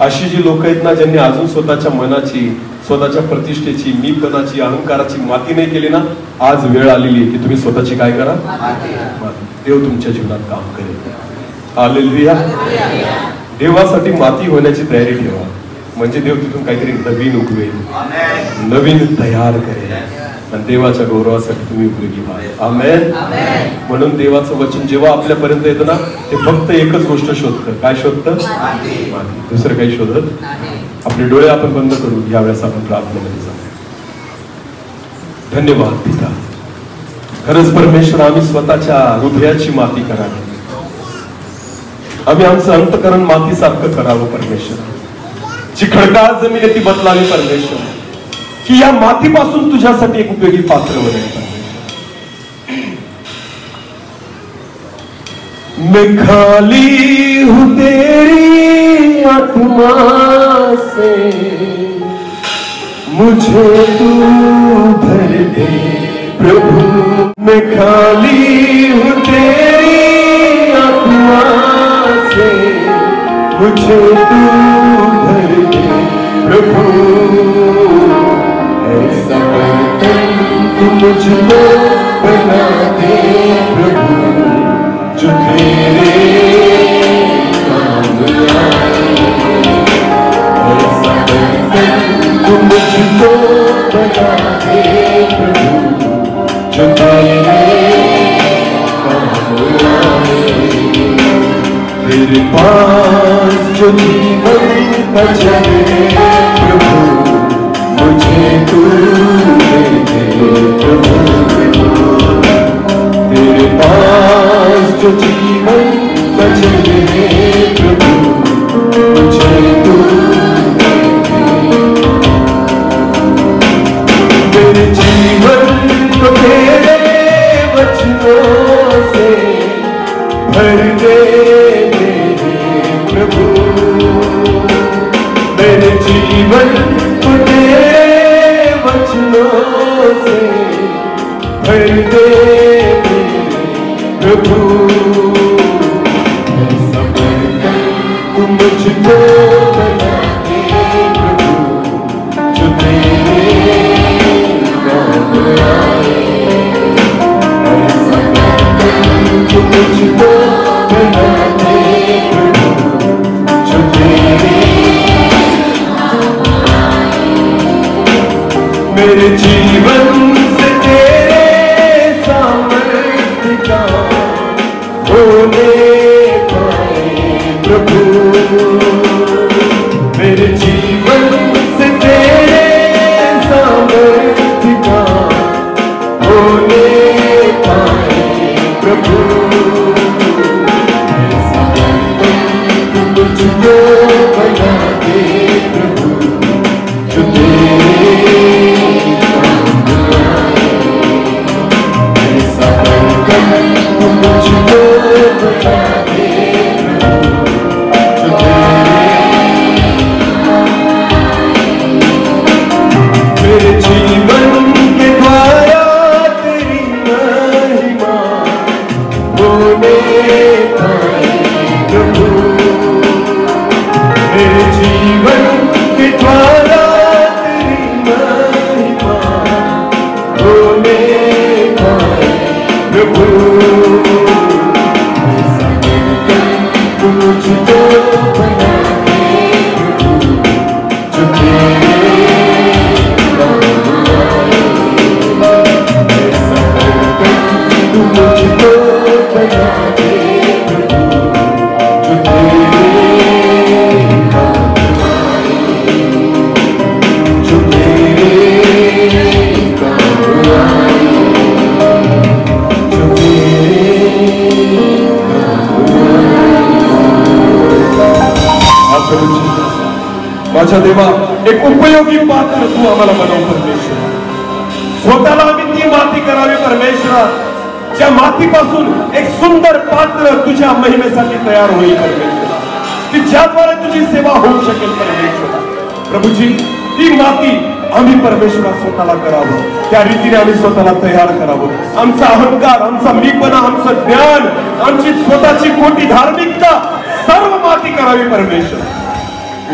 अशी जी लोक आहेत ना, ज्यांनी अजून स्वतःच्या मनाची, स्वतःच्या प्रतिष्ठेची, मीपणाची, अहंकाराची माती नाही केली ना, आज वेळ आलेली आहे की तुम्ही स्वतःची काय करा, देव तुमच्या जीवनात काम करेल. हालेलुया. देवासाठी माती होण्याची तयारी ठेवा, म्हणजे देव तिथून काहीतरी नवीन उगवेल, नवीन तयार करेल आणि देवाच्या गौरवासाठी तुम्ही उपयोगी व्हा. आमेन. म्हणून देवाचं वचन जेव्हा आपल्यापर्यंत येतं ना, ते फक्त एकच गोष्ट शोधतं. काय शोधतं? दुसरं काही शोधत. आपले डोळे आपण बंद करू, यावेळेस आपण प्रार्थनेमध्ये जाऊ. धन्यवाद पिता. खरंच परमेश्वर, आम्ही स्वतःच्या हृदयाची माती करावी, आम्ही आमचं अंतकरण मातीसारखं करावं परमेश्वर. जी खडकाळ जमीन आहे ती बदलावी परमेश्वर, की या मातीपासून तुझ्यासाठी एक उपयोगी पात्र बनेल परमेश्वर. मैं खाली हूं तेरी आत्मा से, मुझे तू भर दे प्रभु. मैं खाली हूं तेरी आत्मा से, मुझे तू भर दे प्रभु. ऐसा बर्तन तू मुझको बना दे प्रभु, जो तेरे काम आए. ऐसा बर्तन तू मुझको बना दे प्रभु, जो तेरे काम आए. तेरे पास जो जीवन का जल है प्रभु, मुझे तू दे दे प्रभु. तेरे पास जो जीवन का जल है प्रभु, मुझे तू दे दे. मेरे जीवन को तेरे वचनों से भर दे प्रभु. मेरे जीवन को तेरे वचनों से भर दे प्रभु. ऐसा बर्तन तू मुझको बना दे प्रभु, जो तेरे काम आए. ऐसा बर्तन तू मुझको बना दे प्रभु, जो तेरे मेरे जीवन से तेरे सामर्थ्य का होने पाए प्रभु. मेरे जीवन से तेरे सामर्थ्य का होने पाए प्रभु. ऐसा बर्तन तू मुझको बना दे प्रभु, जो तेरे काम आमच्या देवा एक उपयोगी पात्र तू आम्हाला बनव परमेश्वर. स्वतःला आम्ही ती माती करावी परमेश्वरा, ज्या मातीपासून एक सुंदर पात्र तुझ्या महिमेसाठी तयार होईल परमेश्वरा, की ज्याद्वारे तुझी सेवा होऊ शकेल परमेश्वरा. प्रभूजी ती माती आम्ही परमेश्वरा स्वतःला करावं, त्या रीतीने आम्ही स्वतःला तयार करावं. आमचा अहंकार, आमचा मीपणा, आमचं ज्ञान, आमची स्वतःची खोटी धार्मिकता सर्व माती करावी परमेश्वर,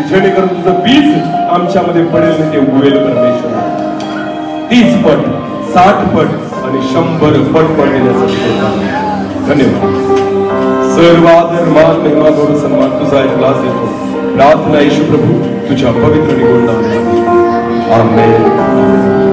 जेणेकरून तुझं बीज आमच्यामध्ये पडेल ते उगवेल परमेश्वर. 30 पट 60 पट आणि 100 पट पडण्यासाठी धन्यवाद. सर्व आदर मान महिमा गौरव सन्मान तुझा ऐकलाच देतो. प्रार्थना येशू प्रभू तुझ्या पवित्र निवड नावाने. आमेन.